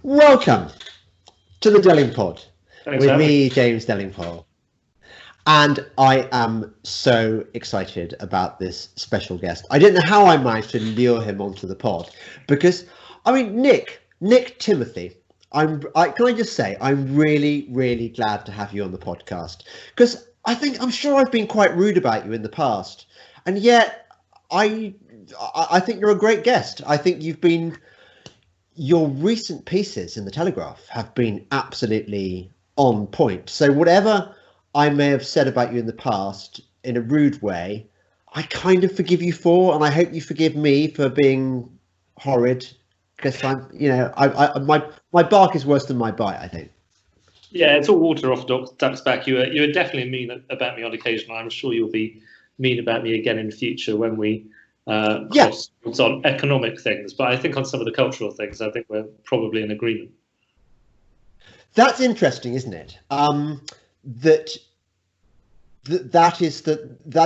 Welcome to the Delingpod with me, me, James Delingpole. And I am so excited about this special guest. I didn't know how I managed to lure him onto the pod because, I mean, Nick Timothy, can I just say, I'm really, really glad to have you on the podcast because I'm sure I've been quite rude about you in the past. And yet I think you're a great guest. I think your recent pieces in the Telegraph have been absolutely on point. So whatever I may have said about you in the past in a rude way, I kind of forgive you for, and I hope you forgive me for being horrid, because my bark is worse than my bite, I think. Yeah, it's all water off duck's back. You were definitely mean about me on occasion. I'm sure you'll be mean about me again in future when we cross on economic things. But I think on some of the cultural things, I think we're probably in agreement. That's interesting, isn't it? That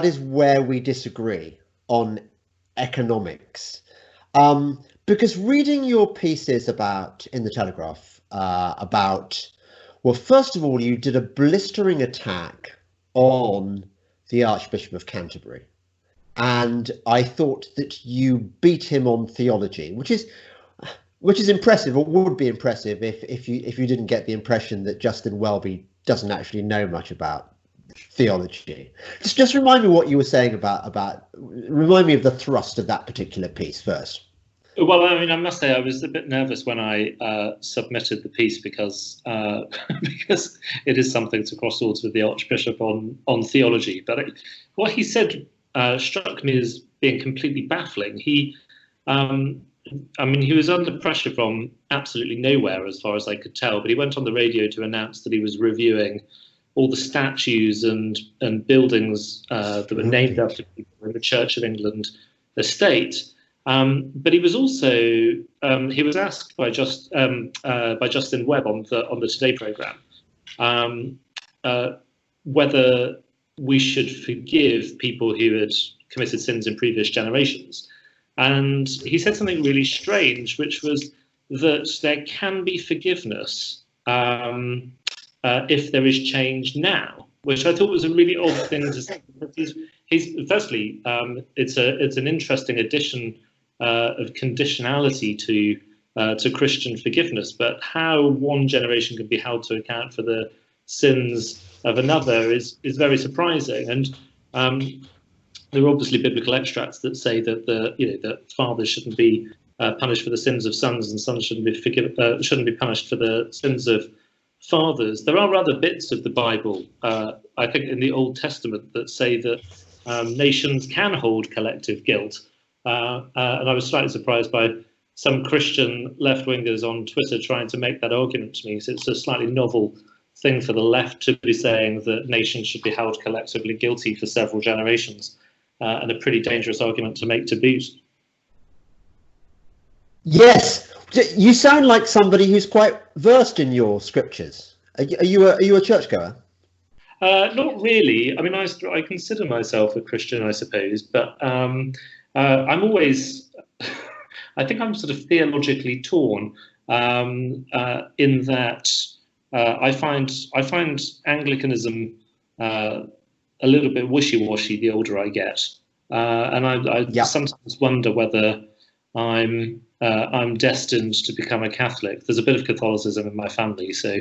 is where we disagree on economics, because reading your pieces in the Telegraph well, first of all, you did a blistering attack on the Archbishop of Canterbury, and I thought that you beat him on theology, which is impressive, or would be impressive if you didn't get the impression that Justin Welby doesn't actually know much about theology. Just remind me what you were saying remind me of the thrust of that particular piece first. Well, I mean, I must say I was a bit nervous when I submitted the piece because it is something to cross swords with the Archbishop on theology. But what he said struck me as being completely baffling. He was under pressure from absolutely nowhere, as far as I could tell. But he went on the radio to announce that he was reviewing all the statues and buildings that were named after people in the Church of England estate. But he was also he was asked by Justin Webb on the Today programme whether we should forgive people who had committed sins in previous generations, and he said something really strange, which was that there can be forgiveness if there is change now, which I thought was a really odd thing to say. He's firstly, it's an interesting addition of conditionality to Christian forgiveness, but how one generation can be held to account for the sins of another is very surprising. And there are obviously biblical extracts that say that that fathers shouldn't be punished for the sins of sons, and sons shouldn't be punished for the sins of fathers. There are other bits of the Bible, I think, in the Old Testament that say that nations can hold collective guilt. And I was slightly surprised by some Christian left-wingers on Twitter trying to make that argument to me. So it's a slightly novel thing for the left to be saying that nations should be held collectively guilty for several generations, and a pretty dangerous argument to make to boot. Yes, you sound like somebody who's quite versed in your scriptures. Are you a churchgoer? Not really. I mean, I consider myself a Christian, I suppose, but I'm always, I think I'm sort of theologically torn in that I find Anglicanism a little bit wishy-washy the older I get, and I sometimes wonder whether I'm destined to become a Catholic. There's a bit of Catholicism in my family, so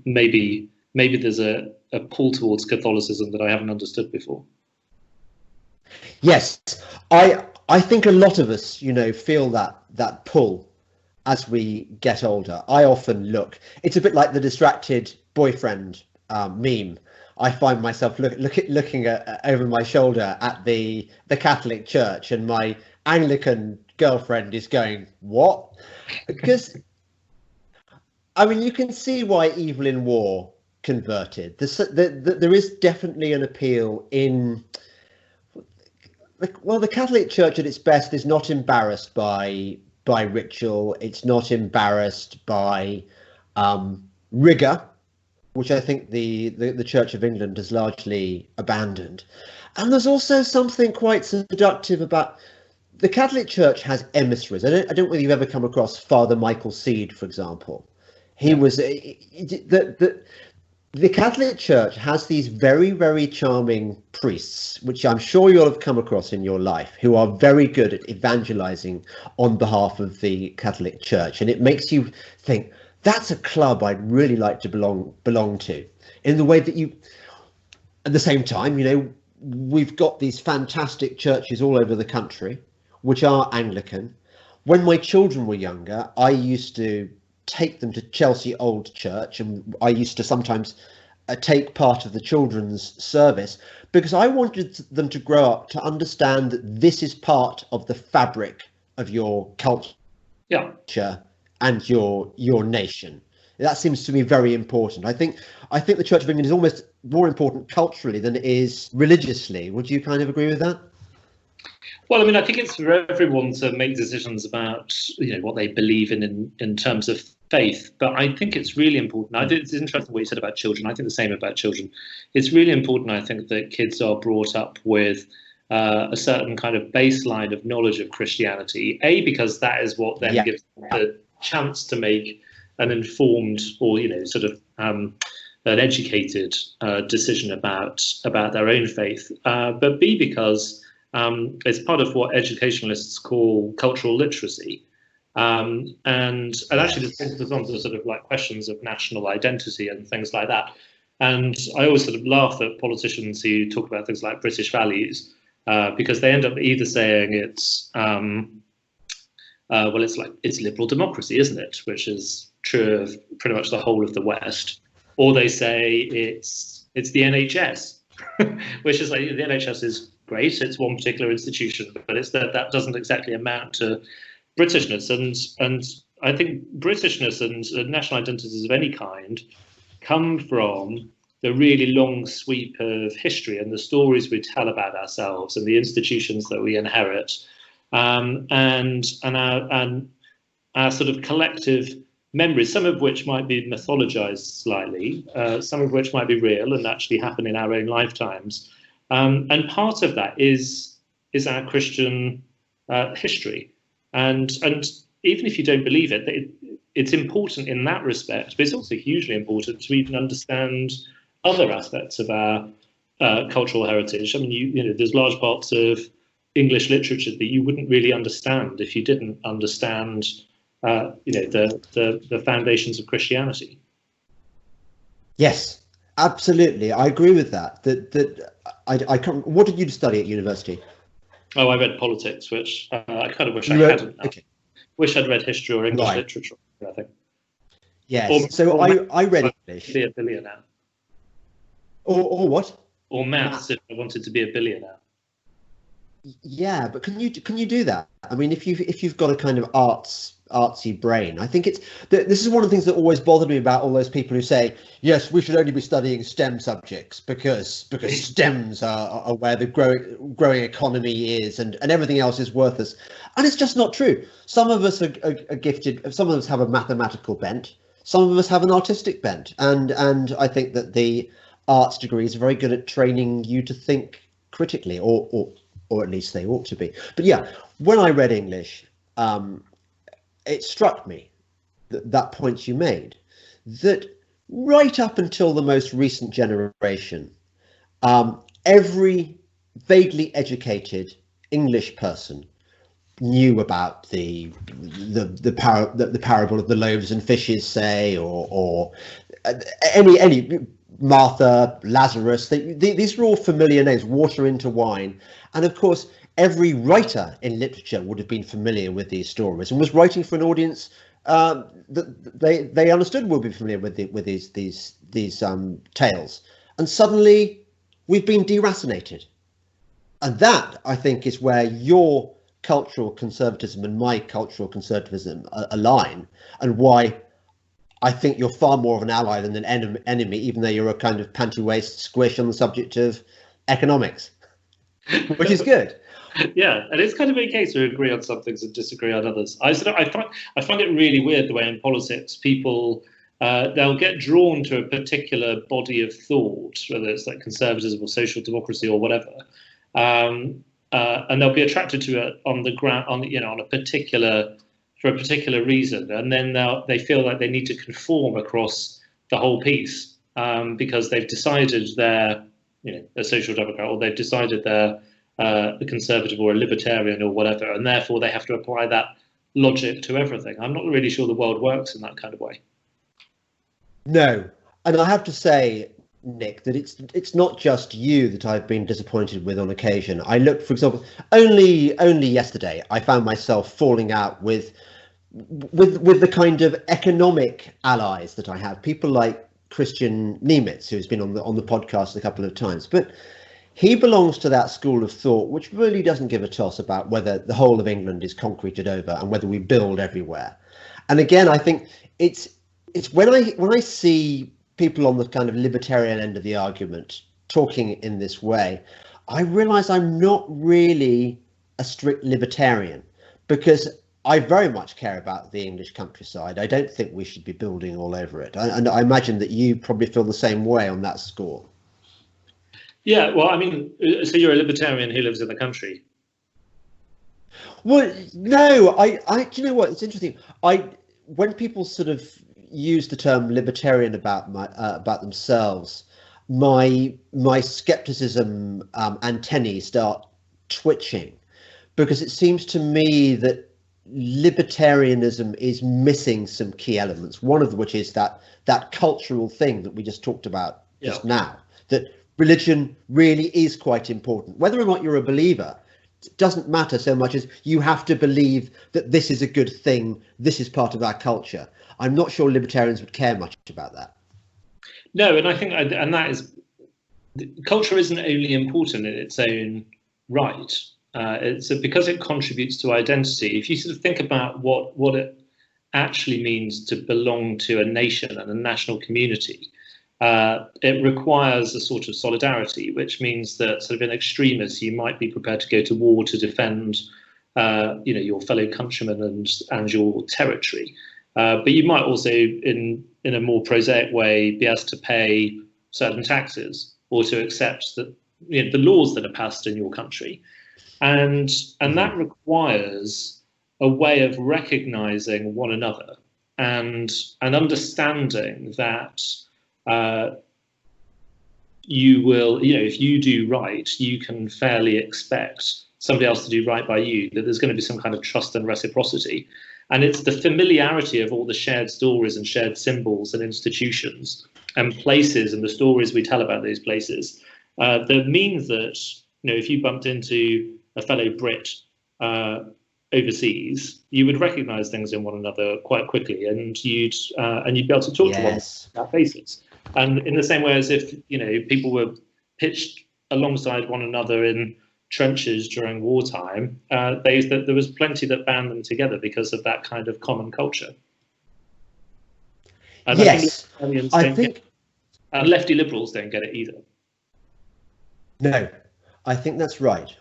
maybe there's a pull towards Catholicism that I haven't understood before. Yes, I think a lot of us, feel that pull as we get older. I often it's a bit like the distracted boyfriend meme. I find myself looking over my shoulder at the Catholic Church, and my Anglican girlfriend is going, "What?" Because, I mean, you can see why Evelyn Waugh converted. There is definitely an appeal in. Well, the Catholic Church at its best is not embarrassed by ritual. It's not embarrassed by rigour, which I think the Church of England has largely abandoned. And there's also something quite seductive about the Catholic Church has emissaries. I don't know whether you've ever come across Father Michael Seed, for example. He was the Catholic Church has these very, very charming priests, which I'm sure you'll have come across in your life, who are very good at evangelizing on behalf of the Catholic Church. And it makes you think, that's a club I'd really like to belong to, in the way that you, at the same time, you know, we've got these fantastic churches all over the country, which are Anglican. When my children were younger, I used to take them to Chelsea Old Church, and I used to sometimes take part of the children's service, because I wanted them to grow up to understand that this is part of the fabric of your culture and your nation. That seems to me very important. I think the Church of England is almost more important culturally than it is religiously. Would you kind of agree with that? Well, I mean, I think it's for everyone to make decisions about, you know, what they believe in terms of faith. But I think it's really important. I think it's interesting what you said about children. I think the same about children. It's really important, I think, that kids are brought up with a certain kind of baseline of knowledge of Christianity. Because that is what then gives them the chance to make an informed, or, you know, sort of an educated decision about their own faith. But B, because it's part of what educationalists call cultural literacy. And actually this brings us on to sort of like questions of national identity and things like that. And I always sort of laugh at politicians who talk about things like British values, because they end up either saying it's it's liberal democracy, isn't it? Which is true of pretty much the whole of the West. Or they say it's the NHS, which is like, the NHS is great, it's one particular institution, but it's that doesn't exactly amount to Britishness. And I think Britishness and national identities of any kind come from the really long sweep of history and the stories we tell about ourselves and the institutions that we inherit, and our sort of collective memories, some of which might be mythologized slightly, some of which might be real and actually happen in our own lifetimes. And part of that is our Christian history. And even if you don't believe it, it's important in that respect, but it's also hugely important to even understand other aspects of our cultural heritage. I mean, you know, there's large parts of English literature that you wouldn't really understand if you didn't understand, you know, the foundations of Christianity. Yes, absolutely. I agree with that. I can't. What did you study at university? Oh, I read politics, which I kind of wish I hadn't. Okay. Wish I'd read history or English literature, I think. Yes. I read English. Be a billionaire. Or what? Or maths if I wanted to be a billionaire. Yeah, but can you do that? I mean, if you've got a kind of artsy brain, I think this is one of the things that always bothered me about all those people who say, yes, we should only be studying STEM subjects because STEMs are where the growing economy is, and everything else is worthless. And it's just not true. Some of us are gifted. Some of us have a mathematical bent. Some of us have an artistic bent, and I think that the arts degrees are very good at training you to think critically, or at least they ought to be. But yeah, when I read English, it struck me that point you made, that right up until the most recent generation, every vaguely educated English person knew about the parable of the loaves and fishes, say, or any Martha, Lazarus. These are all familiar names. Water into wine, and of course, every writer in literature would have been familiar with these stories and was writing for an audience that they understood would be familiar with these tales. And suddenly, we've been deracinated, and that, I think, is where your cultural conservatism and my cultural conservatism align, and why I think you're far more of an ally than an enemy, even though you're a kind of panty-waist squish on the subject of economics, which is good. Yeah, and it's kind of a case we agree on some things and disagree on others. I find it really weird the way in politics people they'll get drawn to a particular body of thought, whether it's like conservatism or social democracy or whatever, and they'll be attracted to it on the ground, on a particular, for a particular reason, and then they feel like they need to conform across the whole piece, because they've decided they're a social democrat, or they've decided they're a conservative or a libertarian or whatever, and therefore they have to apply that logic to everything. I'm not really sure the world works in that kind of way. No, and I have to say, Nick, that it's not just you that I've been disappointed with on occasion. I looked, for example, only yesterday I found myself falling out with the kind of economic allies that I have, people like Christian Niemitz, who's been on the podcast a couple of times, but he belongs to that school of thought which really doesn't give a toss about whether the whole of England is concreted over and whether we build everywhere. And again, I think it's when I see people on the kind of libertarian end of the argument talking in this way, I realise I'm not really a strict libertarian, because I very much care about the English countryside. I don't think we should be building all over it. And I imagine that you probably feel the same way on that score. Yeah, well, I mean, so you're a libertarian who lives in the country? Well, no, do you know what? It's interesting. When people sort of use the term libertarian about themselves, my skepticism antennae start twitching, because it seems to me that libertarianism is missing some key elements. One of which is that cultural thing that we just talked about just now, that religion really is quite important. Whether or not you're a believer doesn't matter so much as you have to believe that this is a good thing, this is part of our culture. I'm not sure libertarians would care much about that. No, and I think, and that is, culture isn't only important in its own right. It's because it contributes to identity. If you sort of think about what it actually means to belong to a nation and a national community, it requires a sort of solidarity, which means that sort of in extremis, you might be prepared to go to war to defend, your fellow countrymen and your territory. But you might also, in a more prosaic way, be asked to pay certain taxes or to accept that the laws that are passed in your country, and that requires a way of recognizing one another and understanding that you will, if you do right, you can fairly expect somebody else to do right by you, that there's going to be some kind of trust and reciprocity. And it's the familiarity of all the shared stories and shared symbols and institutions and places and the stories we tell about those places that means that, if you bumped into a fellow Brit overseas, you would recognise things in one another quite quickly, and you'd be able to talk to one on that basis. And in the same way as if people were pitched alongside one another in trenches during wartime, there was plenty that bound them together because of that kind of common culture. And yes, I think and lefty liberals don't get it either. No, I think that's right.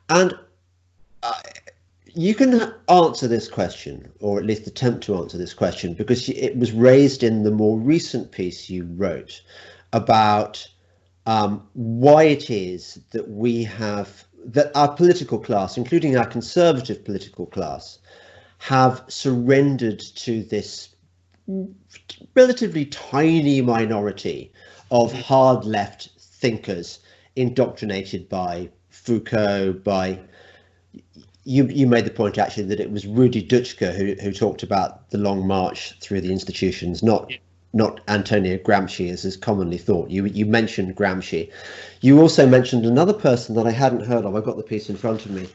And you can answer this question, or at least attempt to answer this question, because it was raised in the more recent piece you wrote about why it is that our political class, including our conservative political class, have surrendered to this relatively tiny minority of hard left thinkers indoctrinated by Foucault, you made the point actually that it was Rudi Dutschke who talked about the long march through the institutions, not Antonio Gramsci as is commonly thought. You mentioned Gramsci. You also mentioned another person that I hadn't heard of. I've got the piece in front of me.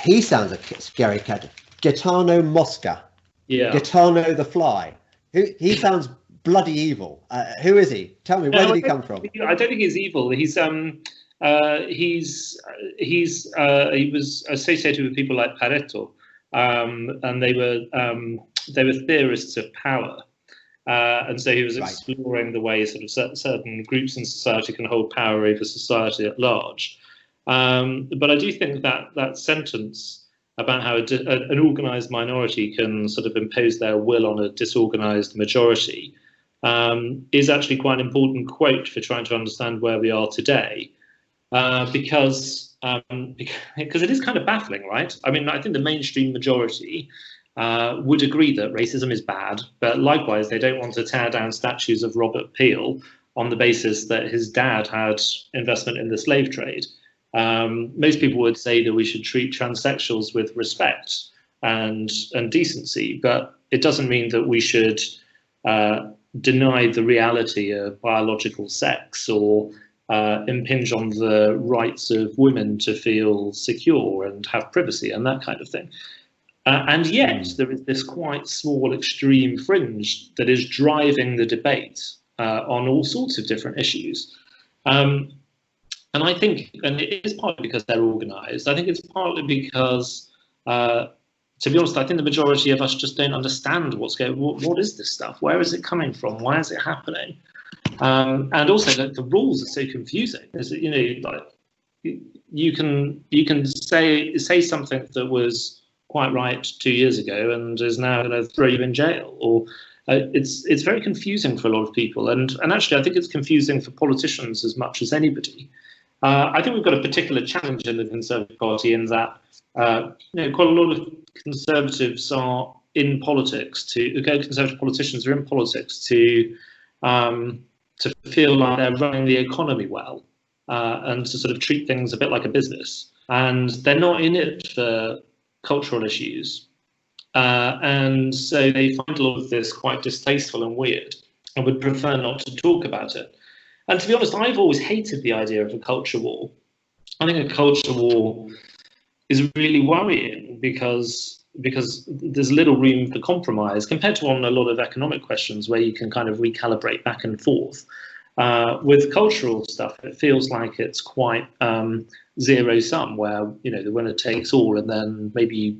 He sounds like a scary cat. Gaetano Mosca. Yeah. Gaetano the Fly. He sounds bloody evil. Who is he? Tell me, where did he come from? I don't think he's evil. He was associated with people like Pareto, and they were theorists of power, and so he was exploring the way sort of certain groups in society can hold power over society at large. But I do think that sentence about how an organised minority can sort of impose their will on a disorganised majority is actually quite an important quote for trying to understand where we are today. because it is kind of baffling, right? I mean, I think the mainstream majority would agree that racism is bad, but likewise, they don't want to tear down statues of Robert Peel on the basis that his dad had investment in the slave trade. Most people would say that we should treat transsexuals with respect and decency, but it doesn't mean that we should deny the reality of biological sex or impinge on the rights of women to feel secure and have privacy and that kind of thing. And yet there is this quite small extreme fringe that is driving the debate on all sorts of different issues. And I think, and it is partly because they're organised, I think it's partly because, to be honest, I think the majority of us just don't understand what's going on. What is this stuff? Where is it coming from? Why is it happening? And also, the rules are so confusing. You know, like you can say something that was quite right 2 years ago and is now going to throw you in jail, or it's very confusing for a lot of people. And actually, I think it's confusing for politicians as much as anybody. I think we've got a particular challenge in the Conservative Party in that you know, quite a lot of Conservatives are in politics Conservative politicians are in politics to feel like they're running the economy well and to sort of treat things a bit like a business, and they're not in it for cultural issues, and so they find a lot of this quite distasteful and weird and would prefer not to talk about it. And to be honest, I've always hated the idea of a culture war. I think a culture war is really worrying because there's little room for compromise compared to on a lot of economic questions where you can kind of recalibrate back and forth. With cultural stuff, it feels like it's quite zero sum, where you know the winner takes all, and then maybe you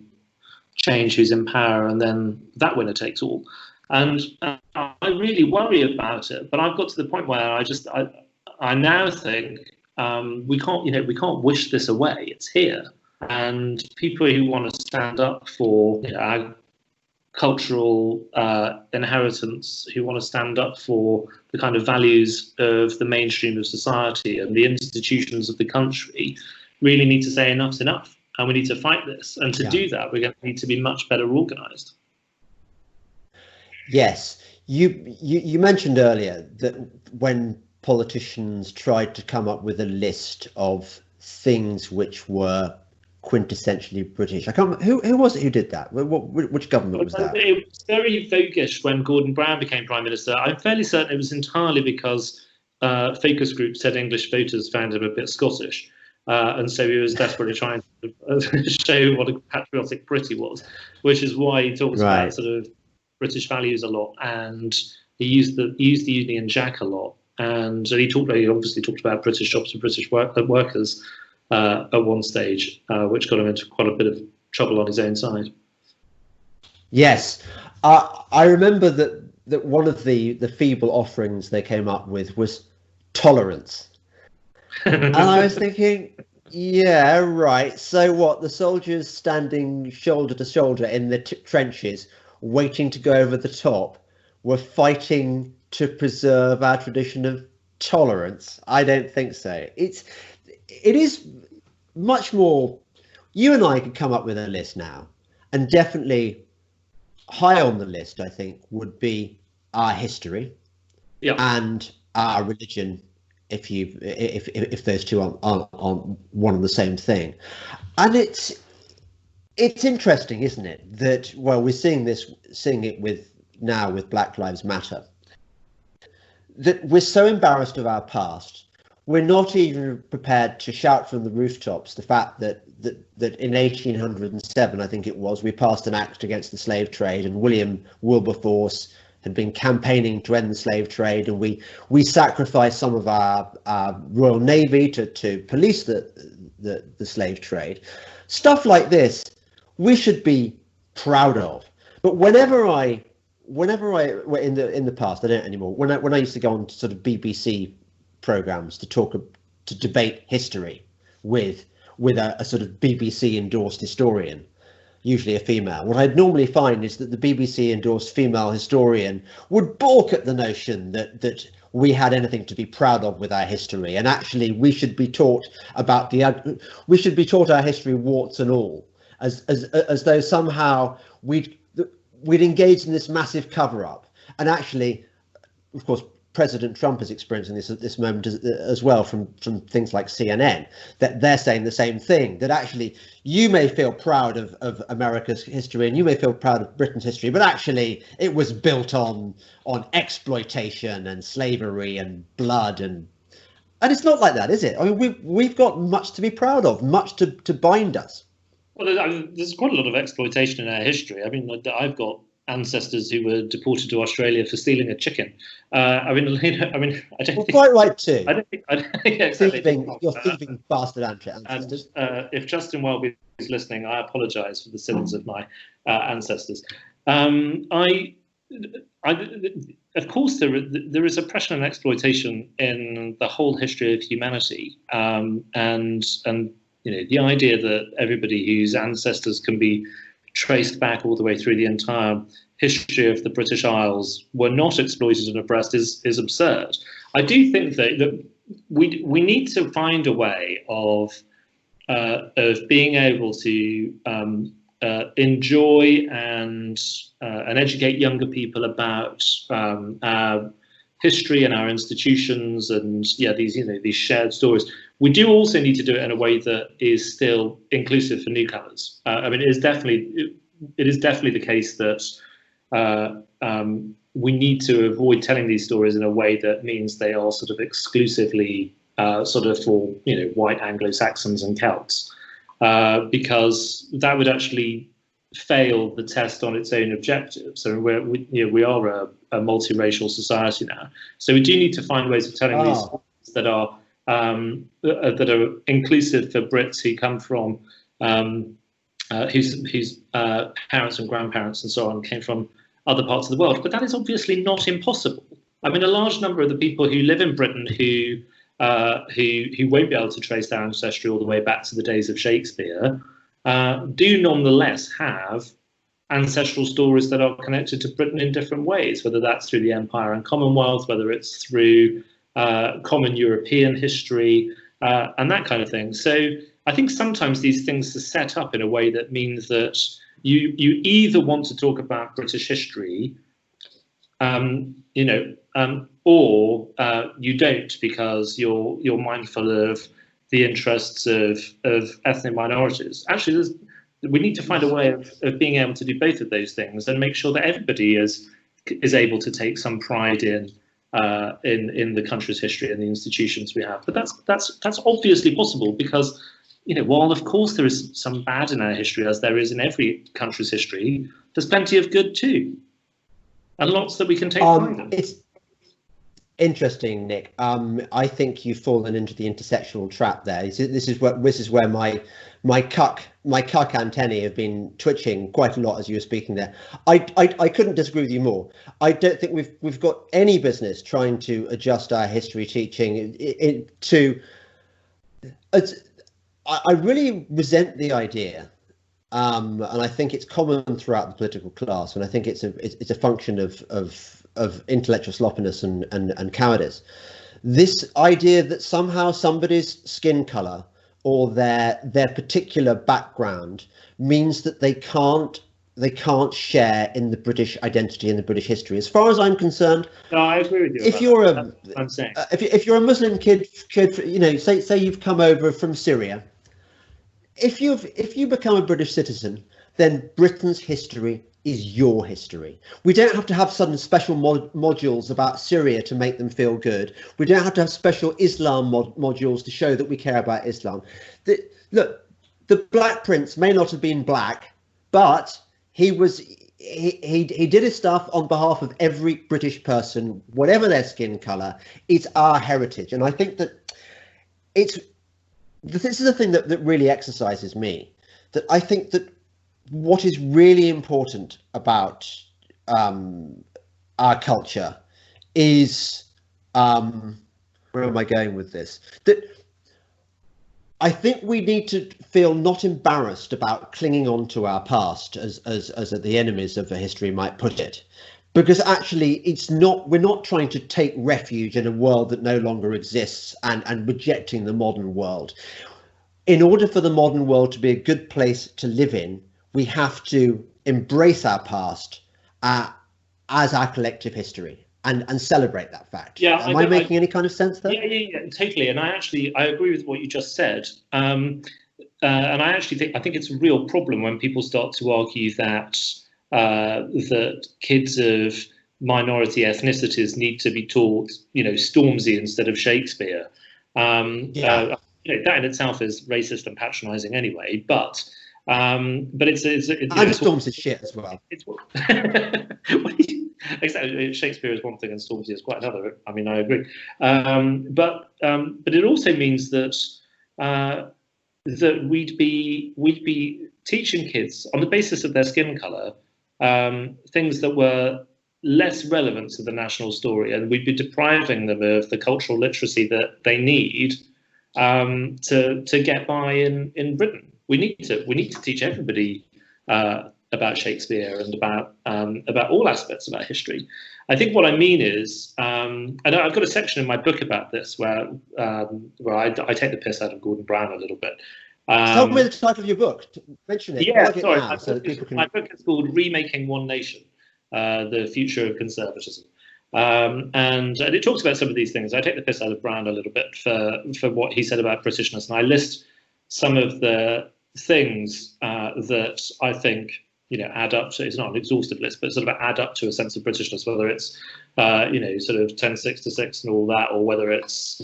change who's in power, and then that winner takes all. And I really worry about it. But I've got to the point where I now think we can't wish this away. It's here. And people who want to stand up for our cultural inheritance, who want to stand up for the kind of values of the mainstream of society and the institutions of the country, really need to say enough's enough, and we need to fight this. And to do that, we're going to need to be much better organised. Yes, you mentioned earlier that when politicians tried to come up with a list of things which were quintessentially British. I can't remember, who was it who did that? Which government was that? It was very voguish when Gordon Brown became Prime Minister. I'm fairly certain it was entirely because focus groups said English voters found him a bit Scottish. And so he was desperately trying to show what a patriotic Brit he was, which is why he talks about sort of British values a lot, and he used the Union Jack a lot, and he obviously talked about British jobs and British workers at one stage, which got him into quite a bit of trouble on his own side. Yes, I remember that one of the feeble offerings they came up with was tolerance. And I was thinking, yeah, right. So what? The soldiers standing shoulder to shoulder in the trenches, waiting to go over the top, were fighting to preserve our tradition of tolerance? I don't think so. It is much more. You and I could come up with a list now, and definitely high on the list, I think, would be our history and our religion. If those two aren't one and the same thing, and it's interesting, isn't it, that we're seeing it with Black Lives Matter, that we're so embarrassed of our past, we're not even prepared to shout from the rooftops the fact that in 1807, I think it was, we passed an act against the slave trade, and William Wilberforce had been campaigning to end the slave trade, and we sacrificed some of our Royal Navy to police the slave trade. Stuff like this we should be proud of. But whenever I in the past, I don't anymore, when I used to go on to sort of BBC programs to debate history with a sort of BBC endorsed historian, usually a female, what I'd normally find is that the BBC endorsed female historian would balk at the notion that we had anything to be proud of with our history, and actually we should be taught about our history warts and all, as though somehow we'd engaged in this massive cover-up. And actually, of course, President Trump is experiencing this at this moment as well from things like CNN, that they're saying the same thing, that actually you may feel proud of America's history and you may feel proud of Britain's history, but actually it was built on exploitation and slavery and blood, and it's not like that, is it? I mean, we've got much to be proud of, much to bind us. Well, there's quite a lot of exploitation in our history. I mean, I've got ancestors who were deported to Australia for stealing a chicken. I don't think, quite right too. I don't think yeah, exactly. You're thieving bastard ancestors. And if Justin Welby is listening, I apologise for the sins of my ancestors. Of course, there is oppression and exploitation in the whole history of humanity, and the idea that everybody whose ancestors can be traced back all the way through the entire history of the British Isles were not exploited and oppressed is absurd. I do think that we need to find a way of being able to enjoy and educate younger people about our history and our institutions, and these shared stories. We do also need to do it in a way that is still inclusive for newcomers. It is definitely the case that we need to avoid telling these stories in a way that means they are sort of exclusively for white Anglo-Saxons and Celts, because that would actually fail the test on its own objectives. So we are a multiracial society now, so we do need to find ways of telling these stories that are inclusive for Brits who come from whose parents and grandparents and so on came from other parts of the world. But that is obviously not impossible. I mean, a large number of the people who live in Britain who won't be able to trace their ancestry all the way back to the days of Shakespeare do nonetheless have ancestral stories that are connected to Britain in different ways, whether that's through the Empire and Commonwealth, whether it's through common European history, and that kind of thing. So I think sometimes these things are set up in a way that means that you either want to talk about British history, or you don't, because you're mindful of the interests of ethnic minorities. Actually, we need to find a way of being able to do both of those things and make sure that everybody is able to take some pride in the country's history and the institutions we have. But that's obviously possible because, while of course there is some bad in our history, as there is in every country's history, there's plenty of good too, and lots that we can take pride in. It's interesting, Nick. I think you've fallen into the intersectional trap there. This is where my cuck antennae have been twitching quite a lot as you were speaking there. I couldn't disagree with you more. I don't think we've got any business trying to adjust our history teaching I really resent the idea, and I think it's common throughout the political class, and I think it's a function of intellectual sloppiness and cowardice. This idea that somehow somebody's skin colour or their particular background means that they can't share in the British identity and the British history. As far as I'm concerned, no, I agree with you. If you're a Muslim kid, say you've come over from Syria, if you become a British citizen, then Britain's history is your history. We don't have to have some special modules about Syria to make them feel good. We don't have to have special Islam modules to show that we care about Islam. Look, the Black Prince may not have been black, but he did his stuff on behalf of every British person, whatever their skin colour. It's our heritage, and I think that this is the thing that really exercises me. That I think that what is really important about our culture is where am I going with this? That I think we need to feel not embarrassed about clinging on to our past, as the enemies of the history might put it, because actually we're not trying to take refuge in a world that no longer exists and rejecting the modern world. In order for the modern world to be a good place to live in, we have to embrace our past as our collective history and celebrate that fact. Yeah, Am I making any kind of sense there? Yeah, totally. And I agree with what you just said. And I actually think it's a real problem when people start to argue that that kids of minority ethnicities need to be taught, Stormzy instead of Shakespeare. That in itself is racist and patronising anyway. But it's and Stormzy's shit as well. Exactly, Shakespeare is one thing and Stormzy is quite another. I mean, I agree. But it also means that that we'd be teaching kids on the basis of their skin colour things that were less relevant to the national story, and we'd be depriving them of the cultural literacy that they need to get by in Britain. We need to teach everybody about Shakespeare and about all aspects about history. I think what I mean is, and I've got a section in my book about this where I take the piss out of Gordon Brown a little bit. Tell me the title of your book. Mention it. Yeah, sorry. My book is called Remaking One Nation: The Future of Conservatism. And it talks about some of these things. I take the piss out of Brown a little bit for what he said about Britishness, and I list some of the things that I think add up to. It's not an exhaustive list, but sort of add up to a sense of Britishness, whether it's sort of 10, 6 to 6 and all that, or whether it's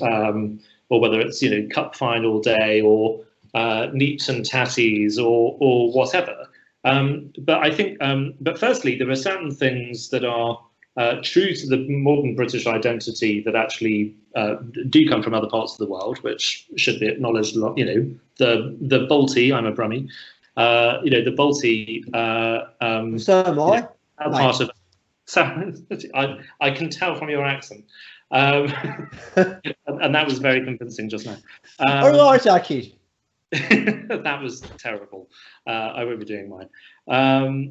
cup fine all day, or neeps and tatties, or whatever. But I think, but firstly, there are certain things that are true to the modern British identity that actually do come from other parts of the world, which should be acknowledged a lot. The Balti, I'm a Brummie, the Balti. So am I. Part of. So I can tell from your accent, and that was very convincing just now. All right, Aki. That was terrible. I won't be doing mine.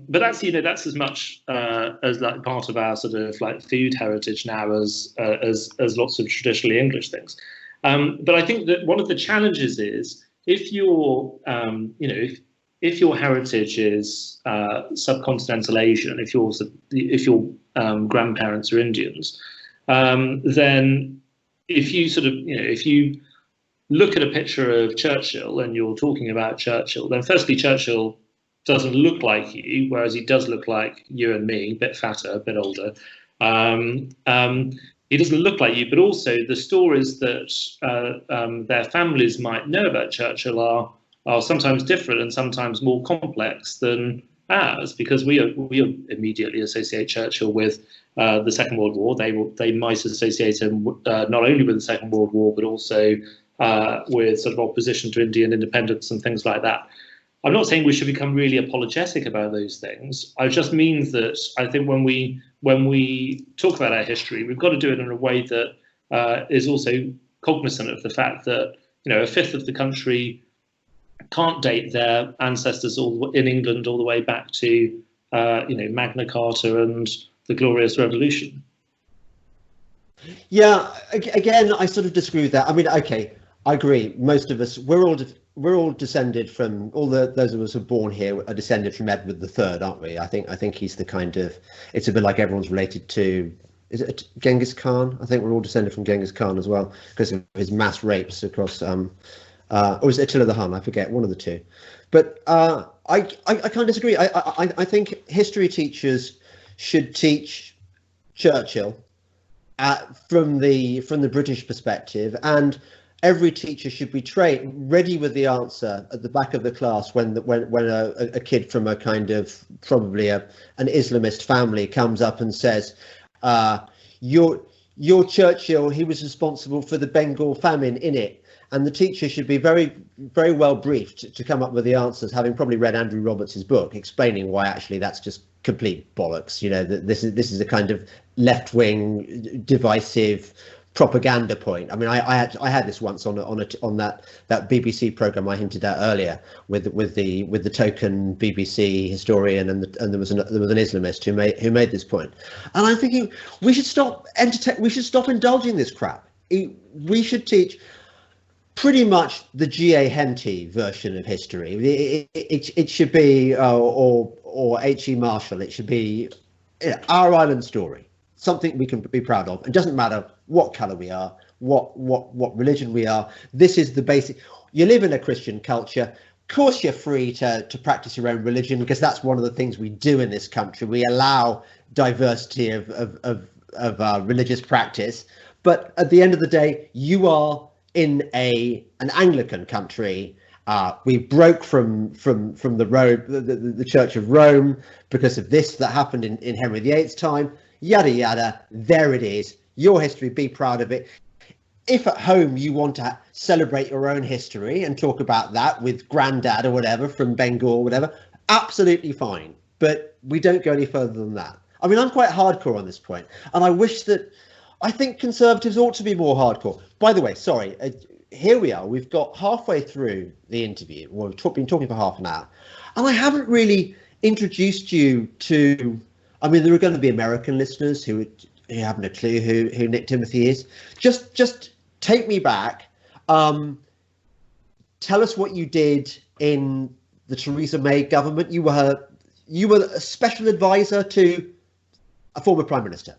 But that's as much as like part of our sort of like food heritage now as lots of traditionally English things. But I think that one of the challenges is if your if your heritage is subcontinental Asian, if your grandparents are Indians, then if you sort of if you look at a picture of Churchill and you're talking about Churchill, then firstly, Churchill doesn't look like you, whereas he does look like you and me, a bit fatter, a bit older. He doesn't look like you, but also the stories that their families might know about Churchill are sometimes different and sometimes more complex than ours, because we immediately associate Churchill with the Second World War. They might associate him not only with the Second World War, but also with sort of opposition to Indian independence and things like that. I'm not saying we should become really apologetic about those things. I just mean that I think when we talk about our history, we've got to do it in a way that is also cognizant of the fact that a fifth of the country can't date their ancestors in England all the way back to Magna Carta and the Glorious Revolution. Yeah, again, I sort of disagree with that. I mean, okay, I agree. Most of us, we're all descended from those of us who are born here are descended from Edward III, aren't we? I think he's the kind of. It's a bit like everyone's related to. Is it Genghis Khan? I think we're all descended from Genghis Khan as well because of his mass rapes across. Or was it Attila the Hun? I forget, one of the two. But I can't disagree. I think history teachers should teach Churchill from the British perspective, and every teacher should be ready with the answer at the back of the class when a kid from a kind of probably an Islamist family comes up and says, "Your Churchill, he was responsible for the Bengal famine, innit?" And the teacher should be very, very well briefed to come up with the answers, having probably read Andrew Roberts' book, explaining why actually that's just complete bollocks. That this is a kind of left-wing, divisive propaganda point. I mean, I had this once on that BBC program I hinted at earlier with the token BBC historian, and there was an Islamist who made this point, and I'm thinking we should stop indulging this crap. We should teach pretty much the G.A. Henty version of history. It should be or H.E. Marshall. It should be our island story, something we can be proud of. It doesn't matter what colour we are, what religion we are. This is the basic. You live in a Christian culture. Of course, you're free to practice your own religion, because that's one of the things we do in this country. We allow diversity of religious practice. But at the end of the day, you are in an Anglican country. We broke from the Church of Rome because of this that happened in Henry VIII's time. Yada yada. There it is. Your history. Be proud of it. If at home you want to celebrate your own history and talk about that with granddad or whatever from Bengal or whatever, absolutely fine. But we don't go any further than that. I mean, I'm quite hardcore on this point, and I think Conservatives ought to be more hardcore. By the way, sorry, here we are. We've got halfway through the interview. We've been talking for half an hour, and I haven't really introduced you to. I mean, there are going to be American listeners who haven't a clue who Nick Timothy is. Just take me back. Tell us what you did in the Theresa May government. You were a special advisor to a former Prime Minister.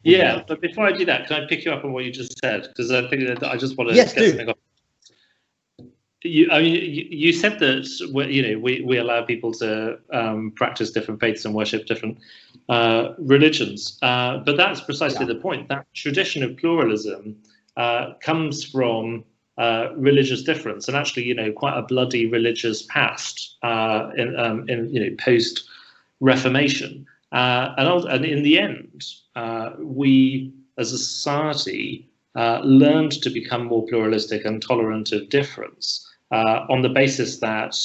Yeah, but before I do that, can I pick you up on what you just said? Because I think that I just want to get something off. You said that we allow people to practice different faiths and worship different religions, but that's precisely the point. That tradition of pluralism comes from religious difference, and actually, quite a bloody religious past in post Reformation. And in the end, we as a society learned to become more pluralistic and tolerant of difference on the basis that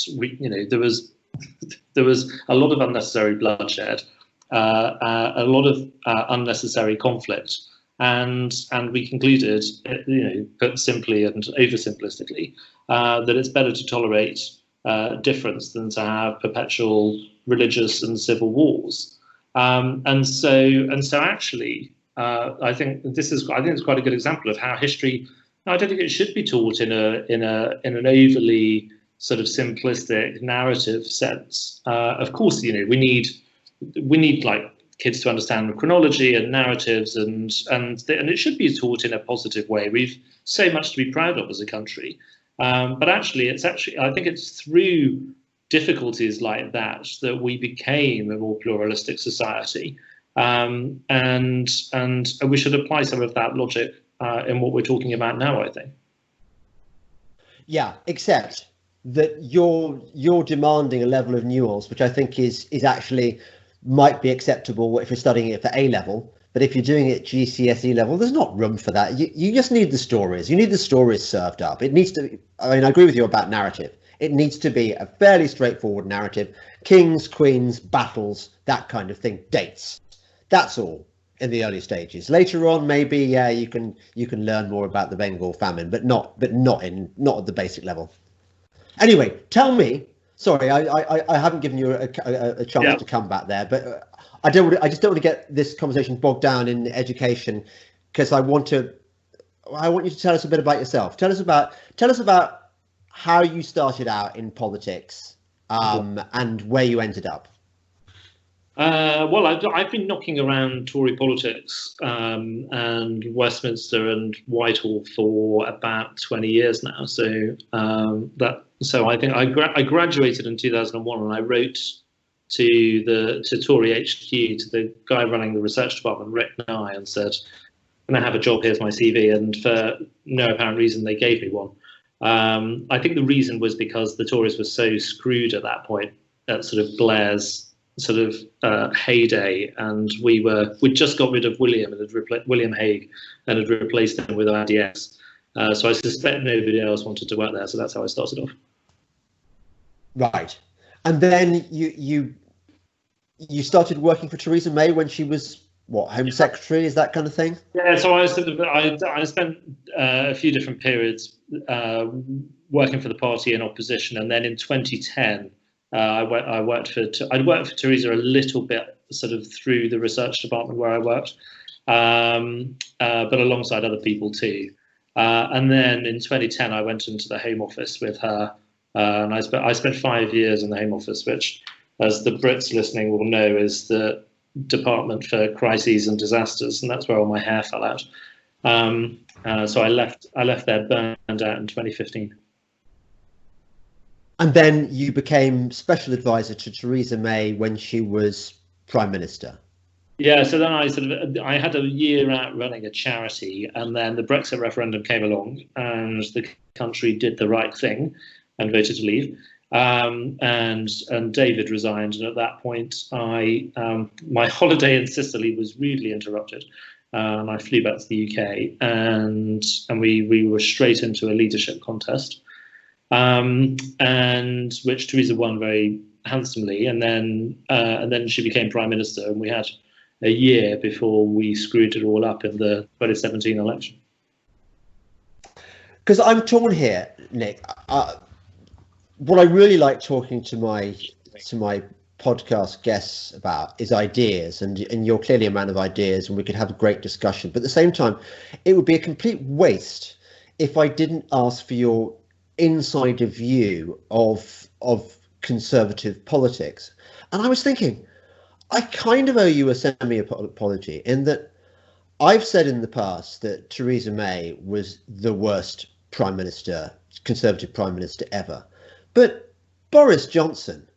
there was a lot of unnecessary bloodshed, a lot of unnecessary conflict, and we concluded, put simply and oversimplistically, that it's better to tolerate difference than to have perpetual religious and civil wars. And so actually, I think it's quite a good example of how history. I don't think it should be taught in an overly sort of simplistic narrative sense. Of course, we need like kids to understand chronology and narratives, and it should be taught in a positive way. We've so much to be proud of as a country, but actually, I think it's through difficulties like that we became a more pluralistic society, and we should apply some of that logic in what we're talking about now, I think. Yeah, except that you're demanding a level of nuance which I think is actually might be acceptable if you're studying it for A level, but if you're doing it at GCSE level, there's not room for that. You just need the stories. You need the stories served up. It needs to. I mean, I agree with you about narrative. It needs to be a fairly straightforward narrative. Kings, queens, battles, that kind of thing. Dates. That's all in the early stages. Later on, maybe you can learn more about the Bengal famine, but not at the basic level. Anyway, tell me. Sorry, I haven't given you a chance to come back there, but I just don't want to get this conversation bogged down in education, because I want you to tell us a bit about yourself. Tell us about how you started out in politics, and where you ended up. Well, I've been knocking around Tory politics and Westminster and Whitehall for about 20 years now. So I think I graduated in 2001, and I wrote to Tory HQ, to the guy running the research department, Rick Nye, and said, "Can I have a job? Here's my CV." And for no apparent reason, they gave me one. I think the reason was because the Tories were so screwed at that point, at sort of Blair's sort of heyday, and we'd just got rid of William Hague and had replaced him with IDS. So I suspect nobody else wanted to work there. So that's how I started off. Right, and then you started working for Theresa May when she was what, Home Secretary, is that kind of thing? Yeah, so I spent a few different periods working for the party in opposition, and then in 2010 I'd worked for Theresa a little bit, sort of through the research department where I worked, but alongside other people too. And then in 2010 I went into the Home Office with her, and I spent 5 years in the Home Office, which, as the Brits listening will know, is the Department for Crises and Disasters, and that's where all my hair fell out. So I left there burned out in 2015. And then you became special advisor to Theresa May when she was Prime Minister. Yeah, so then I had a year out running a charity, and then the Brexit referendum came along, and the country did the right thing and voted to leave. And David resigned, and at that point, my holiday in Sicily was rudely interrupted. I flew back to the UK, and we were straight into a leadership contest, and which Theresa won very handsomely, and then she became Prime Minister, and we had a year before we screwed it all up in the 2017 election. Because I'm torn here, Nick. What I really like talking to my podcast guests about is ideas, and you're clearly a man of ideas, and we could have a great discussion. But at the same time, it would be a complete waste if I didn't ask for your insider view of conservative politics. And I was thinking, I kind of owe you a semi-apology in that I've said in the past that Theresa May was the worst Prime Minister, Conservative Prime Minister ever. But Boris Johnson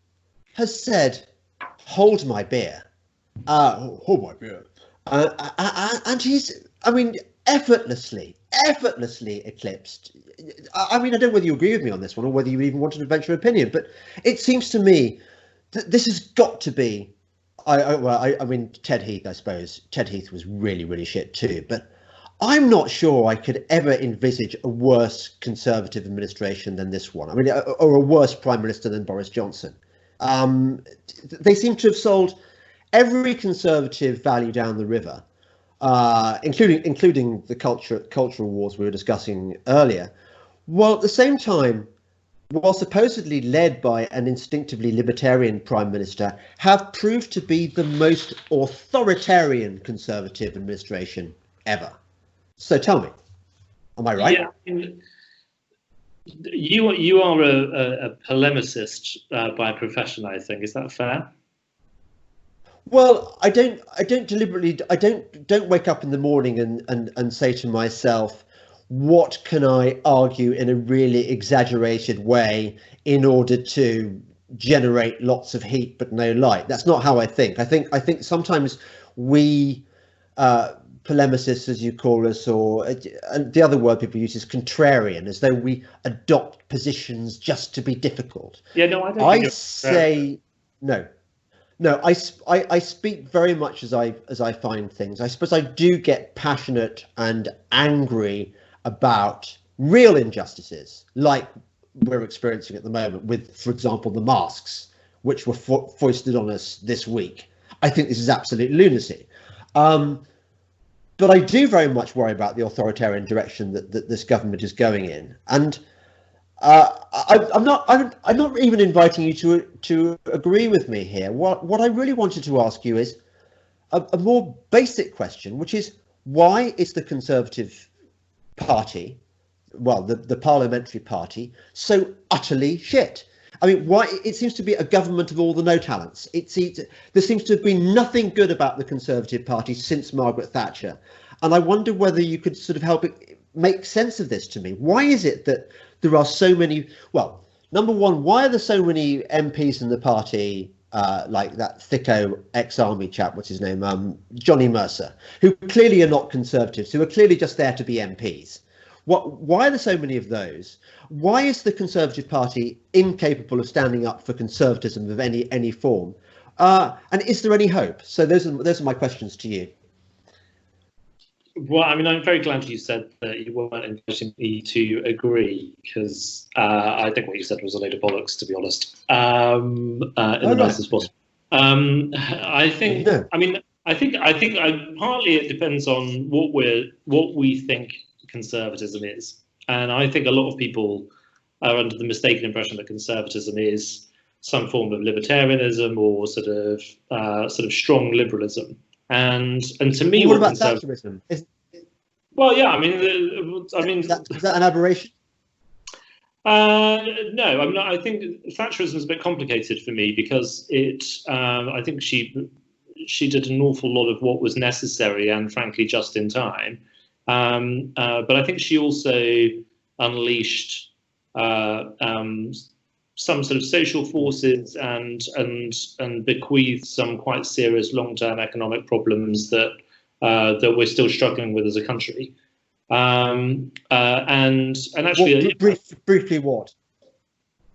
has said, hold my beer. Hold my beer. And he's, I mean, effortlessly eclipsed. I mean, I don't know whether you agree with me on this one or whether you even wanted to venture an opinion, but it seems to me that this has got to be, I mean, Ted Heath, I suppose. Ted Heath was really, really shit too, but I'm not sure I could ever envisage a worse Conservative administration than this one. I mean, or a worse Prime Minister than Boris Johnson. They seem to have sold every Conservative value down the river, including the cultural wars we were discussing earlier, while at the same time, while supposedly led by an instinctively libertarian Prime Minister, have proved to be the most authoritarian Conservative administration ever. So tell me, am I right? Yeah, I mean, you are a polemicist by profession, I think. Is that fair? Well, I don't deliberately, don't wake up in the morning and say to myself, what can I argue in a really exaggerated way in order to generate lots of heat but no light? That's not how I think. I think sometimes we polemicists, as you call us, or the other word people use is contrarian, as though we adopt positions just to be difficult. Yeah, no, I don't. I say no. I speak very much as I find things. I suppose I do get passionate and angry about real injustices, like we're experiencing at the moment with, for example, the masks, which were foisted on us this week. I think this is absolute lunacy. But I do very much worry about the authoritarian direction that this government is going in, and I'm not even inviting you to agree with me here. What I really wanted to ask you is a more basic question, which is, why is the Conservative Party, well, the parliamentary party, so utterly shit? I mean, why? It seems to be a government of all the no talents. There seems to have been nothing good about the Conservative Party since Margaret Thatcher. And I wonder whether you could sort of help make sense of this to me. Why is it that there are so many, well, number one, why are there so many MPs in the party, like that thicko ex-army chap, what's his name, Johnny Mercer, who clearly are not Conservatives, who are clearly just there to be MPs? Why are there so many of those? Why is the Conservative Party incapable of standing up for conservatism of any form? And is there any hope? So those are my questions to you. Well, I mean, I'm very glad you said that you weren't inviting me to agree, because I think what you said was a load of bollocks, to be honest, in the nicest possible. I think, no. I mean, partly it depends on what we think conservatism is, and I think a lot of people are under the mistaken impression that conservatism is some form of libertarianism or sort of strong liberalism. And to me, what about Thatcherism? Well, yeah, is that an aberration? No, I'm not. I think Thatcherism is a bit complicated for me because I think she did an awful lot of what was necessary and, frankly, just in time. But I think she also unleashed some sort of social forces and bequeathed some quite serious long-term economic problems that we're still struggling with as a country. And actually, briefly, what?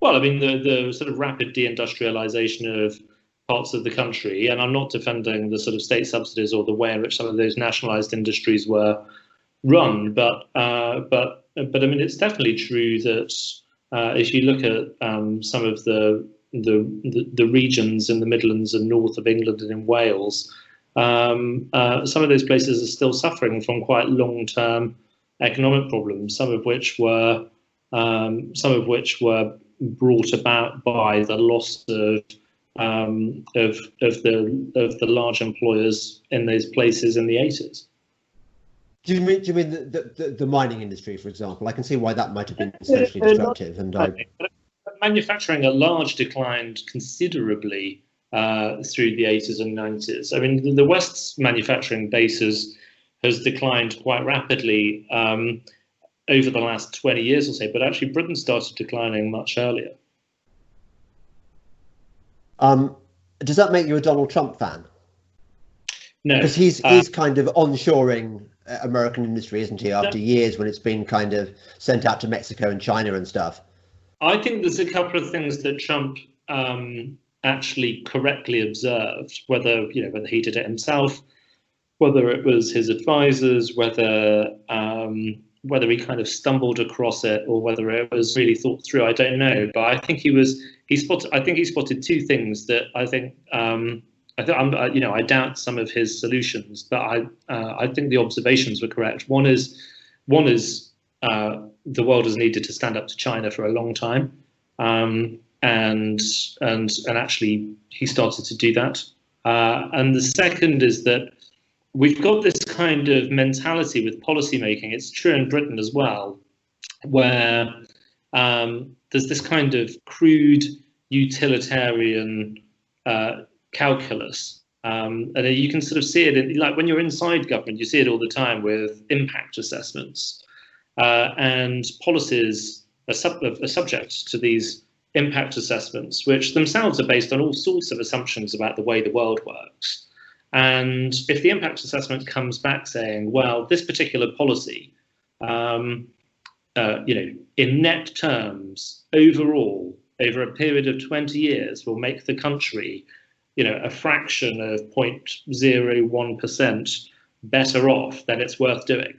Well, I mean, the sort of rapid deindustrialization of parts of the country, and I'm not defending the sort of state subsidies or the way in which some of those nationalized industries were run, but I mean, it's definitely true that if you look at some of the regions in the Midlands and north of England and in Wales, some of those places are still suffering from quite long-term economic problems, some of which were brought about by the loss of the large employers in those places in the 80s. Do you mean the mining industry, for example? I can see why that might have been essentially destructive. And manufacturing at large declined considerably through the 80s and 90s. I mean, the West's manufacturing base has declined quite rapidly over the last 20 years or so, but actually Britain started declining much earlier. Does that make you a Donald Trump fan? No, because he's kind of onshoring American industry, isn't he? After years when it's been kind of sent out to Mexico and China and stuff. I think there's a couple of things that Trump actually correctly observed, whether he did it himself, whether it was his advisors, whether he kind of stumbled across it, or whether it was really thought through. I don't know, but I think he spotted two things that I think. I doubt some of his solutions, but I think the observations were correct. One is the world has needed to stand up to China for a long time, and actually he started to do that. And the second is that we've got this kind of mentality with policymaking. It's true in Britain as well, where there's this kind of crude utilitarian calculus, and you can sort of see it in, like, when you're inside government, you see it all the time with impact assessments, and policies are subject to these impact assessments, which themselves are based on all sorts of assumptions about the way the world works. And if the impact assessment comes back saying, well, this particular policy, in net terms, overall, over a period of 20 years, will make the country a fraction of 0.01% better off, then it's worth doing,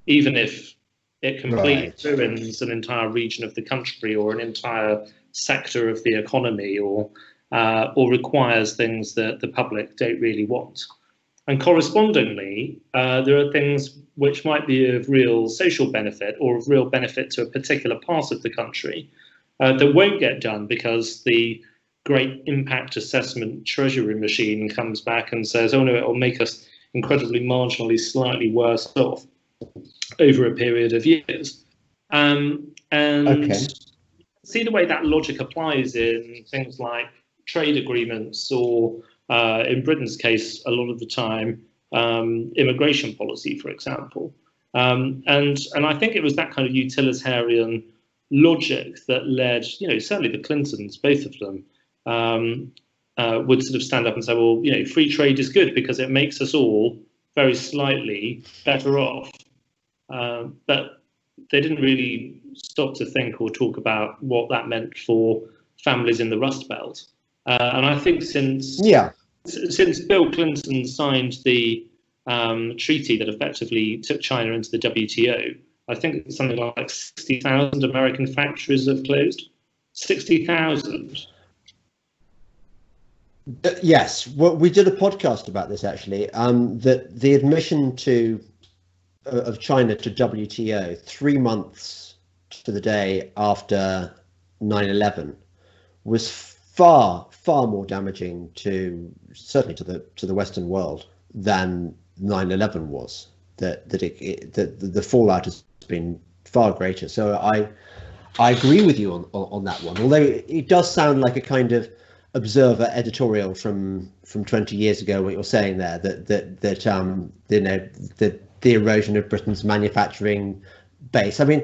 even if it completely ruins an entire region of the country or an entire sector of the economy, or requires things that the public don't really want. And correspondingly, there are things which might be of real social benefit or of real benefit to a particular part of the country that won't get done because the great impact assessment treasury machine comes back and says, oh no, it will make us incredibly marginally slightly worse off over a period of years. And see the way that logic applies in things like trade agreements, or in Britain's case, a lot of the time, immigration policy, for example. And I think it was that kind of utilitarian logic that led, certainly the Clintons, both of them, would sort of stand up and say, well, free trade is good because it makes us all very slightly better off. But they didn't really stop to think or talk about what that meant for families in the Rust Belt. And I think since Bill Clinton signed the treaty that effectively took China into the WTO, I think something like 60,000 American factories have closed. 60,000. Yes, well, we did a podcast about this actually. That the admission of China to WTO 3 months to the day after 9/11 was far more damaging certainly to the Western world than 9/11 was. The fallout has been far greater. So I agree with you on that one. Although it does sound like a kind of Observer editorial from 20 years ago. What you're saying there, that the erosion of Britain's manufacturing base. I mean,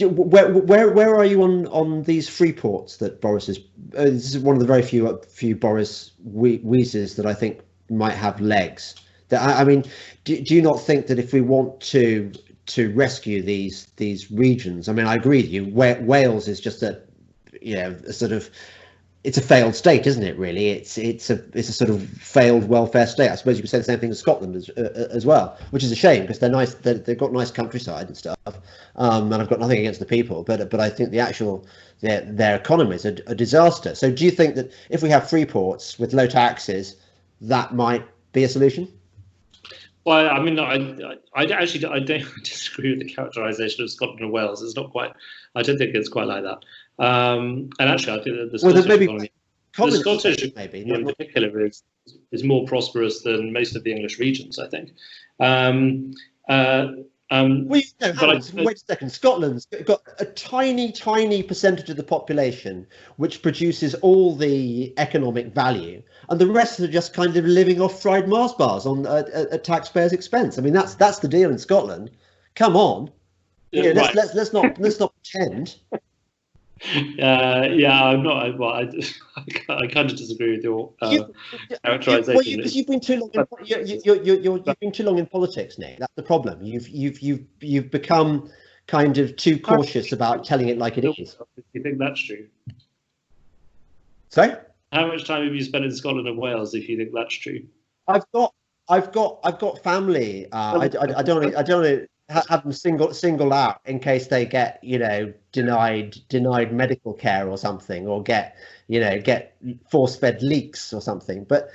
where are you on these free ports that Boris is? This is one of the very few Boris wheezes that I think might have legs. I mean, do you not think that if we want to rescue these regions? I mean, I agree with you. Wales is just a sort of, it's a failed state, isn't it? Really, it's a sort of failed welfare state. I suppose you could say the same thing as Scotland as well, which is a shame because they're nice. They've got nice countryside and stuff, and I've got nothing against the people, but I think their economy is a disaster. So do you think that if we have free ports with low taxes, that might be a solution? Well, I mean, I don't disagree with the characterisation of Scotland and Wales. It's not quite. I don't think it's quite like that. And actually, I think that the Scottish economy in particular is more prosperous than most of the English regions, I think. Wait a second. Scotland's got a tiny percentage of the population which produces all the economic value, and the rest are just kind of living off fried Mars bars at taxpayers' expense. I mean, that's the deal in Scotland. Come on, right. let's not pretend. I'm not. Well, I kind of disagree with your characterization. Because you've been too long. You've been too long in politics, Nick. That's the problem. You've become kind of too cautious about telling it like it is. Do you think that's true? Sorry? How much time have you spent in Scotland and Wales? If you think that's true, I've got family. I don't want to have them single out in case they get denied medical care or something, or get force-fed leaks or something. But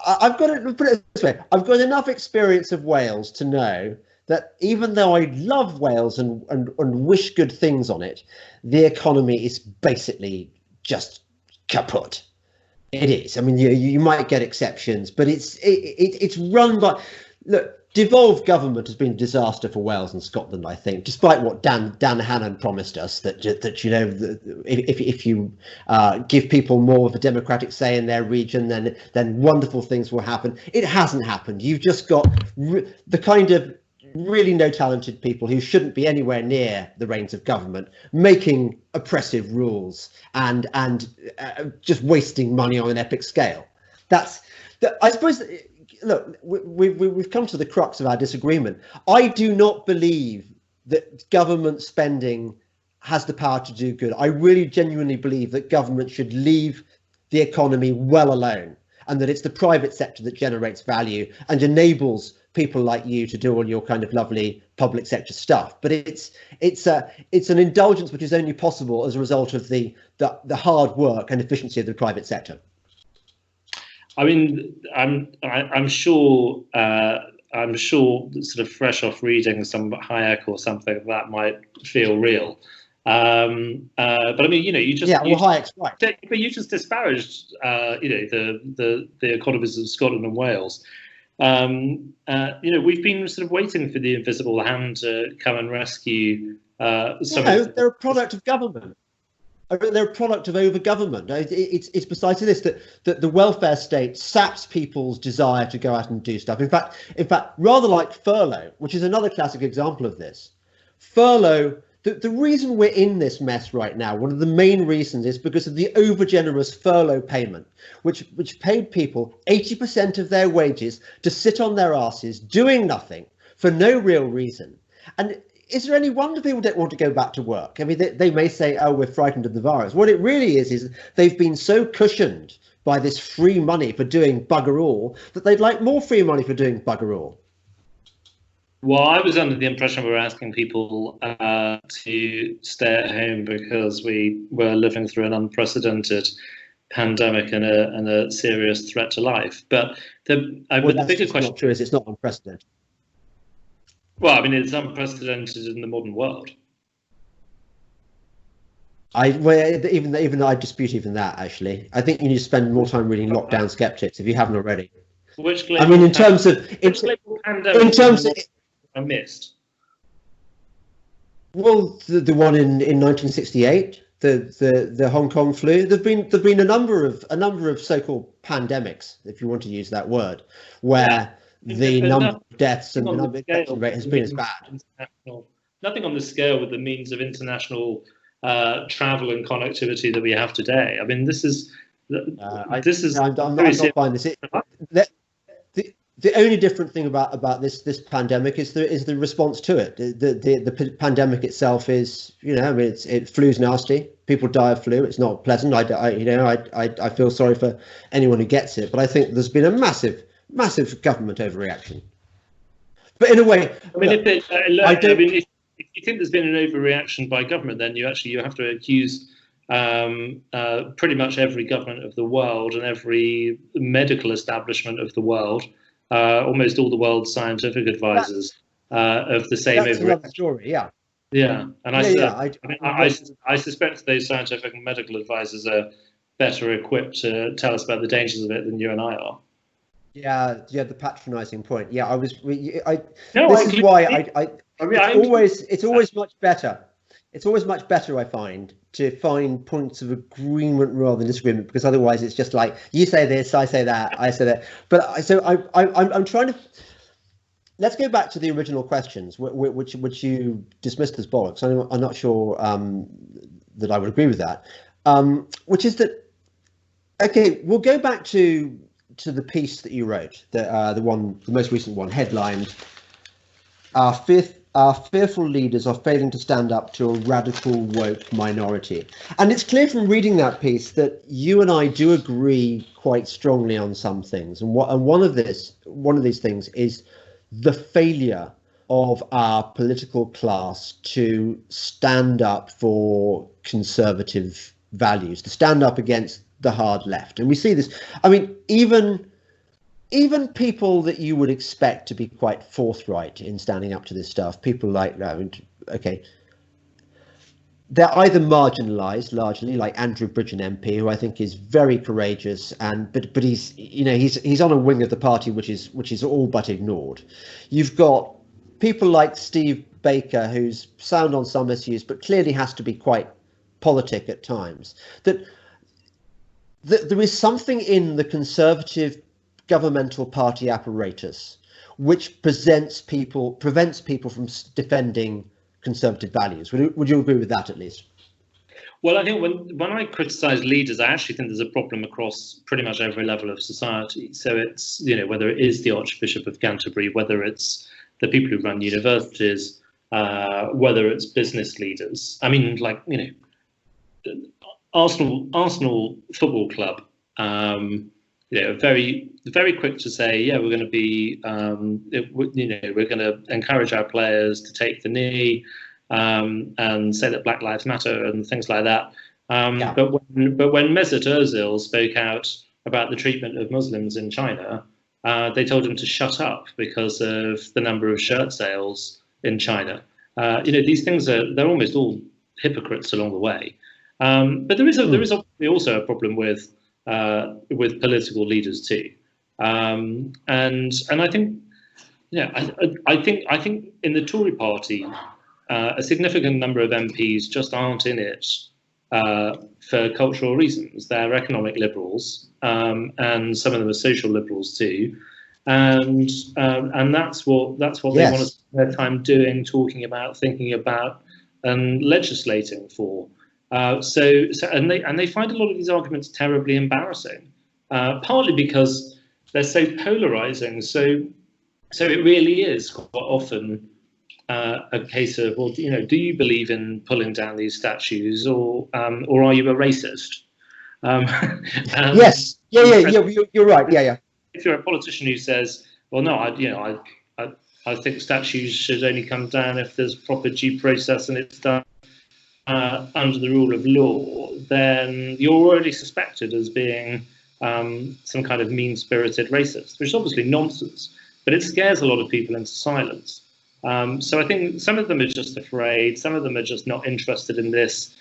I've got to put it this way: I've got enough experience of Wales to know that even though I love Wales and wish good things on it, the economy is basically just kaput. It is. I mean, you might get exceptions, but it's run by. Look, devolved government has been a disaster for Wales and Scotland, I think, despite what Dan Hannan promised us, that if you give people more of a democratic say in their region, then wonderful things will happen. It hasn't happened. You've just got the kind of really no talented people who shouldn't be anywhere near the reins of government making oppressive rules and just wasting money on an epic scale. I suppose. Look, we've come to the crux of our disagreement. I do not believe that government spending has the power to do good. I really genuinely believe that government should leave the economy well alone, and that it's the private sector that generates value and enables people like you to do all your kind of lovely public sector stuff. But it's an indulgence which is only possible as a result of the hard work and efficiency of the private sector. I mean, I'm sure sort of fresh off reading some Hayek or something that might feel real. But I mean, Hayek's right. But you just disparaged, the economies of Scotland and Wales. We've been sort of waiting for the invisible hand to come and rescue. They're a product of government. They're a product of over-government. It's precisely this, that the welfare state saps people's desire to go out and do stuff. In fact, rather like furlough, which is another classic example of this. Furlough, the reason we're in this mess right now, one of the main reasons, is because of the over-generous furlough payment, which paid people 80% of their wages to sit on their asses doing nothing for no real reason. And is there any wonder people don't want to go back to work? I mean, they may say, oh, we're frightened of the virus. What it really is they've been so cushioned by this free money for doing bugger all that they'd like more free money for doing bugger all. Well, I was under the impression we were asking people to stay at home because we were living through an unprecedented pandemic and a serious threat to life. But the bigger question, not true, is it's not unprecedented. Well, I mean, it's unprecedented in the modern world. Even though I dispute even that, actually. I think you need to spend more time reading Lockdown Skeptics if you haven't already. Which I mean, in terms of I missed. Well, the one in 1968, the Hong Kong flu. There've been a number of so-called pandemics, if you want to use that word, where the number of deaths and the number of infection rate has been as bad. Nothing on the scale with the means of international travel and connectivity that we have today. I mean, this is. I'm not buying this. The only different thing about this pandemic is the response to it. The pandemic itself is, I mean, flu's nasty. People die of flu. It's not pleasant. I feel sorry for anyone who gets it, but I think there's been a massive government overreaction. But in a way, I mean, if you think there's been an overreaction by government, then you have to accuse pretty much every government of the world and every medical establishment of the world. Almost all the world's scientific advisors of the same. That's another story, yeah. Yeah, and I suspect those scientific and medical advisors are better equipped to tell us about the dangers of it than you and I are. Yeah, the patronising point. Yeah, it's always much better. It's always much better, I find, to find points of agreement rather than disagreement, because otherwise it's just like, you say this, I say that, I say that. But I'm trying to. Let's go back to the original questions, which you dismissed as bollocks. I'm not sure that I would agree with that. Which is that, okay, we'll go back to the piece that you wrote, the most recent one, headlined Our fearful leaders are failing to stand up to a radical woke minority. And it's clear from reading that piece that you and I do agree quite strongly on some things. And one of these things is the failure of our political class to stand up for conservative values, to stand up against the hard left. And we see this. I mean, even people that you would expect to be quite forthright in standing up to this stuff, people like, okay, they're either marginalised largely, like Andrew Bridgen MP, who I think is very courageous, but he's on a wing of the party which is all but ignored. You've got people like Steve Baker, who's sound on some issues, but clearly has to be quite politic at times. That there is something in the Conservative governmental party apparatus which prevents people from defending conservative values. Would you agree with that, at least? Well, I think when I criticise leaders, I actually think there's a problem across pretty much every level of society. So it's, whether it is the Archbishop of Canterbury, whether it's the people who run universities, whether it's business leaders. I mean, like, Arsenal Football Club, very, very quick to say, yeah, we're going to be, we're going to encourage our players to take the knee and say that Black Lives Matter and things like that. Yeah. But when Mesut Ozil spoke out about the treatment of Muslims in China, they told him to shut up because of the number of shirt sales in China. These things they're almost all hypocrites along the way. But there is obviously also a problem with political leaders too, and I think, I think in the Tory party, a significant number of MPs just aren't in it for cultural reasons. They're economic liberals, and some of them are social liberals too, and that's what Yes. they want to spend their time doing, talking about, thinking about, and legislating for. So they find a lot of these arguments terribly embarrassing, partly because they're so polarizing. So it really is quite often a case of, well, do you believe in pulling down these statues, or are you a racist? Yes, you're right. Yeah. If you're a politician who says, well, no, I think statues should only come down if there's proper due process and it's done under the rule of law, then you're already suspected as being some kind of mean-spirited racist, which is obviously nonsense, but it scares a lot of people into silence. So I think some of them are just afraid, some of them are just not interested in this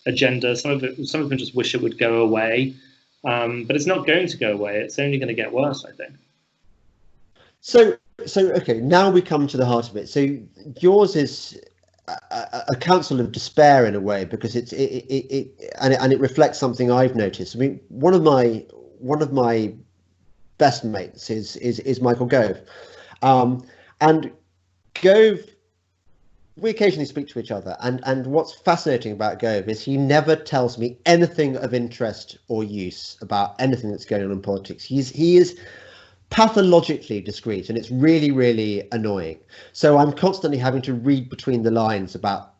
agenda, some of them just wish it would go away, but it's not going to go away, it's only going to get worse, I think. So okay, now we come to the heart of it. So yours is a counsel of despair in a way, because it reflects something I've noticed. I mean, one of my best mates is Michael Gove, and Gove, we occasionally speak to each other, and what's fascinating about Gove is he never tells me anything of interest or use about anything that's going on in politics. He is pathologically discreet, and it's really, really annoying. So I'm constantly having to read between the lines about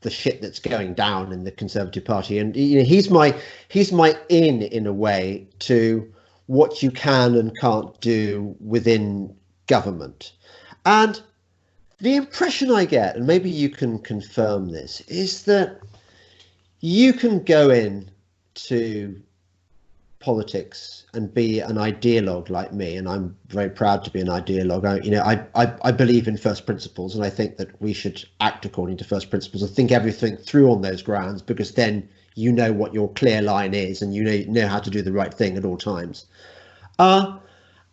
the shit that's going down in the Conservative Party, and you know, he's my in a way to what you can and can't do within government. And the impression I get, and maybe you can confirm this, is that you can go in to politics and be an ideologue like me, and I'm very proud to be an ideologue. I believe in first principles, and I think that we should act according to first principles and think everything through on those grounds, because then you know what your clear line is, and you know how to do the right thing at all times. And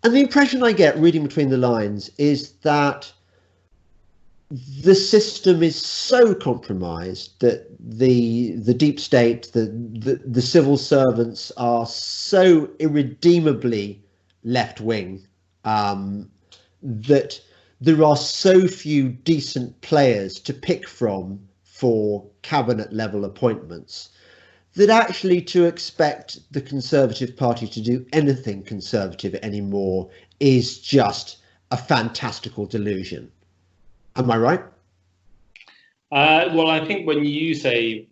the impression I get reading between the lines is that the system is so compromised that the deep state, the civil servants are so irredeemably left wing, that there are so few decent players to pick from for cabinet level appointments, that actually to expect the Conservative Party to do anything conservative anymore is just a fantastical delusion. Am I right? Well, I think when you say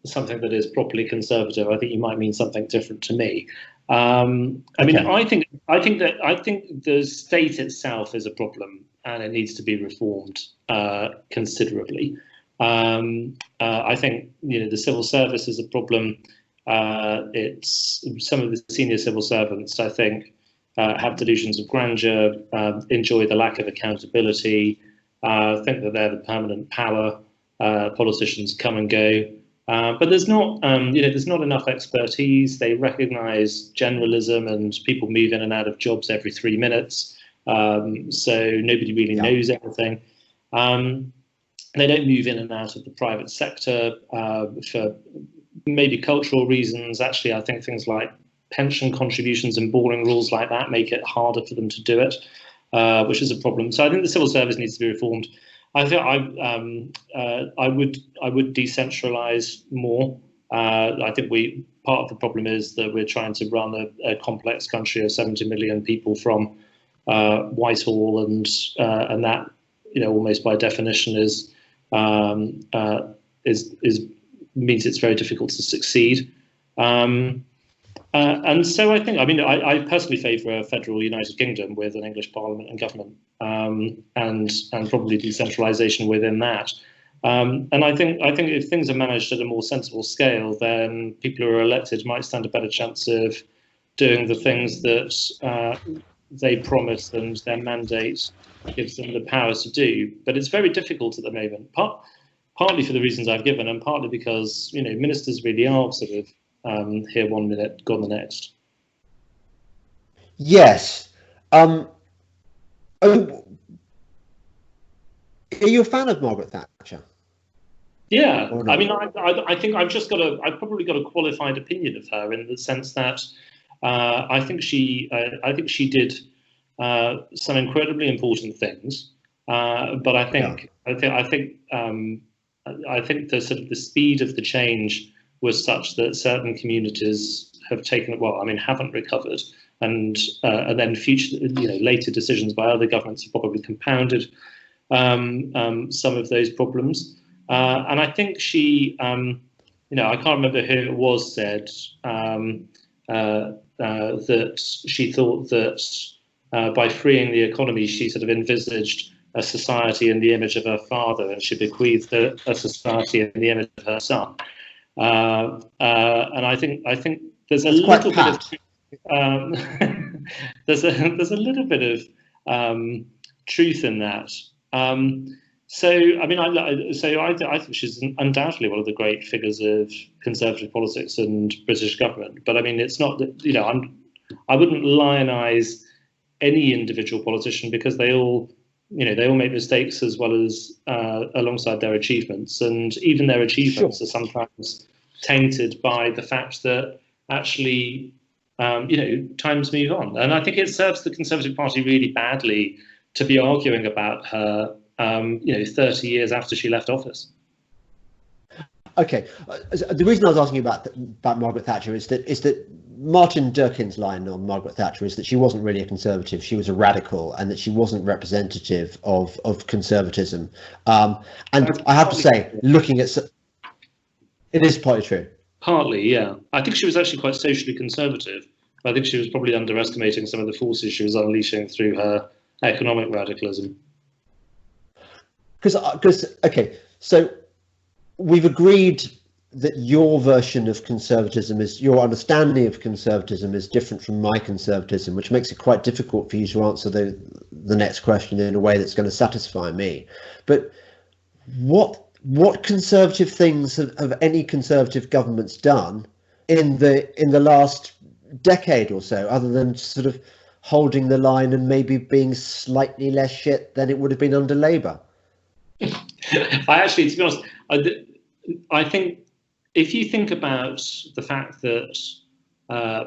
something that is properly conservative, I think you might mean something different to me. I mean, I think the state itself is a problem, and it needs to be reformed considerably. I think the civil service is a problem. It's some of the senior civil servants, I think, have delusions of grandeur, enjoy the lack of accountability, think that they're the permanent power. Politicians come and go, but there's not enough expertise. They recognise generalism, and people move in and out of jobs every 3 minutes, so nobody really knows everything. They don't move in and out of the private sector for maybe cultural reasons. Actually, I think things like pension contributions and boring rules like that make it harder for them to do it, which is a problem. So I think the civil service needs to be reformed. I think I would decentralise more. I think part of the problem is that we're trying to run a complex country of 70 million people from Whitehall, and that almost by definition means it's very difficult to succeed. And so I think, I personally favour a federal United Kingdom with an English Parliament and government, and probably decentralisation within that. And I think if things are managed at a more sensible scale, then people who are elected might stand a better chance of doing the things that they promised and their mandate gives them the power to do. But it's very difficult at the moment, partly for the reasons I've given, and partly because ministers really are sort of here 1 minute, gone the next. Yes. Are you a fan of Margaret Thatcher? Yeah, I think I've probably got a qualified opinion of her, in the sense that I think she did some incredibly important things, but I think the sort of the speed of the change was such that certain communities haven't recovered, and then later decisions by other governments have probably compounded some of those problems. And I think she, I can't remember who it was said that she thought that by freeing the economy, she sort of envisaged a society in the image of her father, and she bequeathed a society in the image of her son. And I think there's a little bit of there's a little bit of truth in that. So I mean, I think she's undoubtedly one of the great figures of Conservative politics and British government. But I mean, it's not that, you know, I wouldn't lionize any individual politician, because they all make mistakes as well as alongside their achievements, and even their achievements are sometimes tainted by the fact that actually, times move on. And I think it serves the Conservative Party really badly to be arguing about her, 30 years after she left office. Okay, the reason I was asking about Margaret Thatcher is that Martin Durkin's line on Margaret Thatcher is that she wasn't really a conservative, she was a radical, and that she wasn't representative of conservatism. And I have to say, looking at it is partly true. Partly, yeah. I think she was actually quite socially conservative. I think she was probably underestimating some of the forces she was unleashing through her economic radicalism. Okay, so we've agreed that your version of conservatism your understanding of conservatism is different from my conservatism, which makes it quite difficult for you to answer the next question in a way that's going to satisfy me. But what conservative things have any conservative governments done in the last decade or so, other than sort of holding the line and maybe being slightly less shit than it would have been under Labour? To be honest, I think if you think about the fact that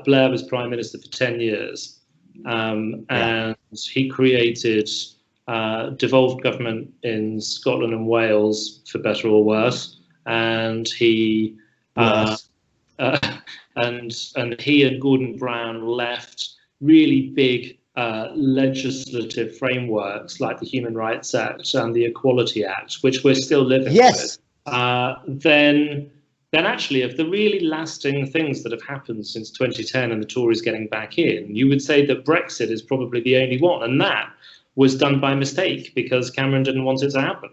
Blair was Prime Minister for 10 years, and he created devolved government in Scotland and Wales, for better or worse, and he and he and Gordon Brown left really big legislative frameworks like the Human Rights Act and the Equality Act, which we're still living with. Then actually, of the really lasting things that have happened since 2010 and the Tories getting back in, you would say that Brexit is probably the only one, and that was done by mistake because Cameron didn't want it to happen.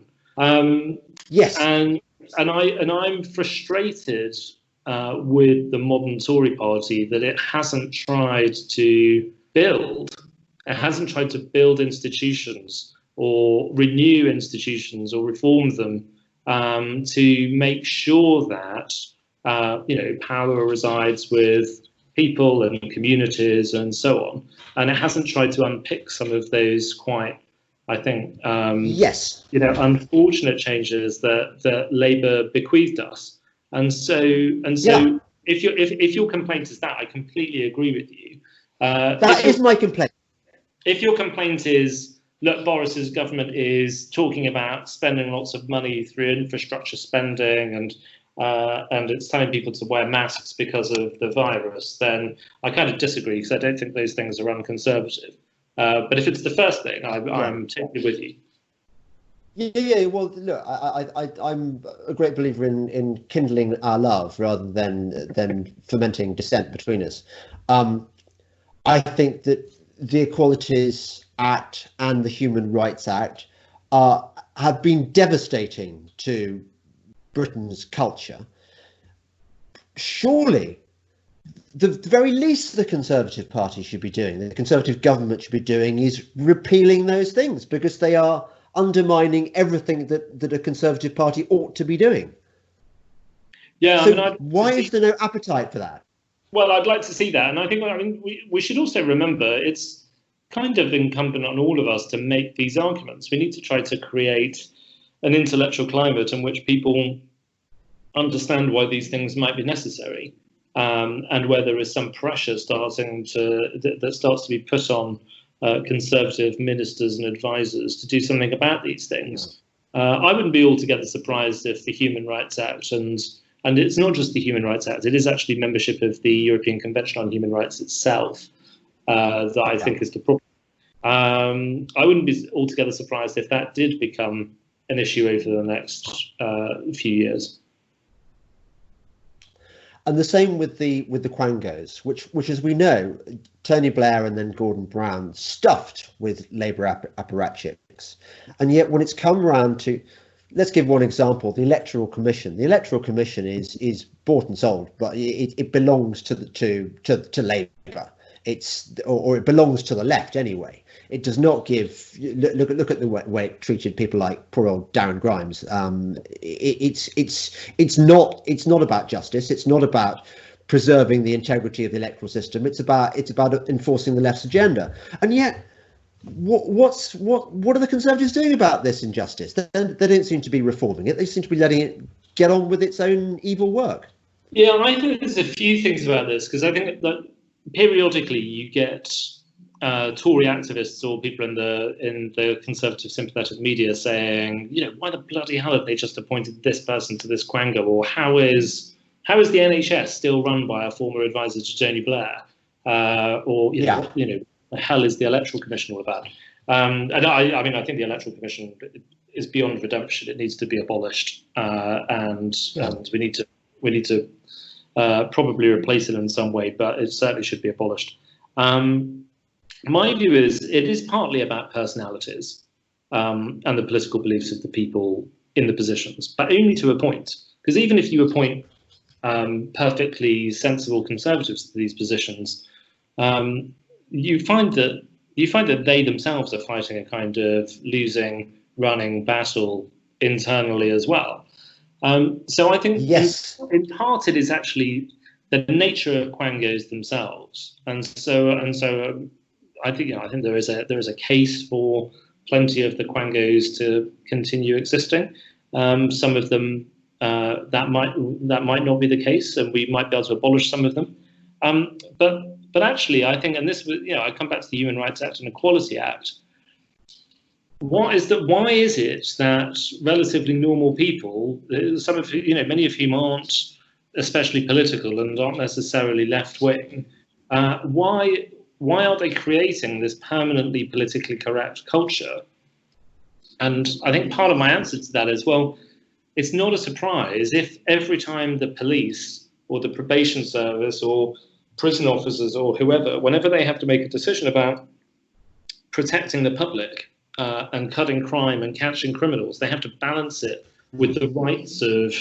Yes, and I'm frustrated with the modern Tory party that it hasn't tried to build. It hasn't tried to build institutions or renew institutions or reform them to make sure that power resides with people and communities and so on. And it hasn't tried to unpick some of those quite, I think, unfortunate changes that Labour bequeathed us. And so if your complaint is that, I completely agree with you. That is my complaint. If your complaint is, look, Boris's government is talking about spending lots of money through infrastructure spending and it's telling people to wear masks because of the virus, then I kind of disagree, because I don't think those things are unconservative. But if it's the first thing, I'm totally with you. Yeah. Well, look, I'm a great believer in kindling our love rather than fomenting dissent between us. I think that the Equalities Act and the Human Rights Act have been devastating to Britain's culture. Surely, the very least the Conservative Party should be doing, the Conservative government should be doing, is repealing those things, because they are undermining everything that a Conservative Party ought to be doing. Yeah, so why is there no appetite for that? Well, I'd like to see that, and I think we should also remember it's kind of incumbent on all of us to make these arguments. We need to try to create an intellectual climate in which people understand why these things might be necessary, and where there is some pressure that starts to be put on Conservative ministers and advisors to do something about these things. I wouldn't be altogether surprised if the Human Rights Act, and it's not just the Human Rights Act, it is actually membership of the European Convention on Human Rights itself that I think is the problem. I wouldn't be altogether surprised if that did become an issue over the next few years. And the same with the Quangos, which as we know, Tony Blair and then Gordon Brown stuffed with Labour apparatchiks. And yet when it's come round to, let's give one example, the Electoral Commission. The Electoral Commission is bought and sold, but it belongs to Labour. Or it belongs to the left anyway. It does not give. Look at the way it treated people like poor old Darren Grimes. It's not about justice. It's not about preserving the integrity of the electoral system. It's about enforcing the left's agenda. And yet, what are the Conservatives doing about this injustice? They don't seem to be reforming it. They seem to be letting it get on with its own evil work. Yeah, I think there's a few things about this, because I think that periodically you get Tory activists or people in the Conservative sympathetic media saying, why the bloody hell have they just appointed this person to this Quango? Or how is the NHS still run by a former advisor to Tony Blair? The hell is the Electoral Commission all about? And I think the Electoral Commission is beyond redemption. It needs to be abolished, and we need to probably replace it in some way, but it certainly should be abolished. My view is it is partly about personalities and the political beliefs of the people in the positions, but only to a point. Because even if you appoint perfectly sensible Conservatives to these positions, you find that they themselves are fighting a kind of losing running battle internally as well. So I think yes, in part it is actually the nature of Quangos themselves, and so I think there is a case for plenty of the Quangos to continue existing. Some of them that might not be the case, and we might be able to abolish some of them. But actually, I think, and this was, I come back to the Human Rights Act and Equality Act. Why is it that relatively normal people, some of many of whom aren't especially political and aren't necessarily left wing, why are they creating this permanently politically correct culture? And I think part of my answer to that is, well, it's not a surprise if every time the police or the probation service or prison officers or whoever, whenever they have to make a decision about protecting the public and cutting crime and catching criminals, they have to balance it with the rights of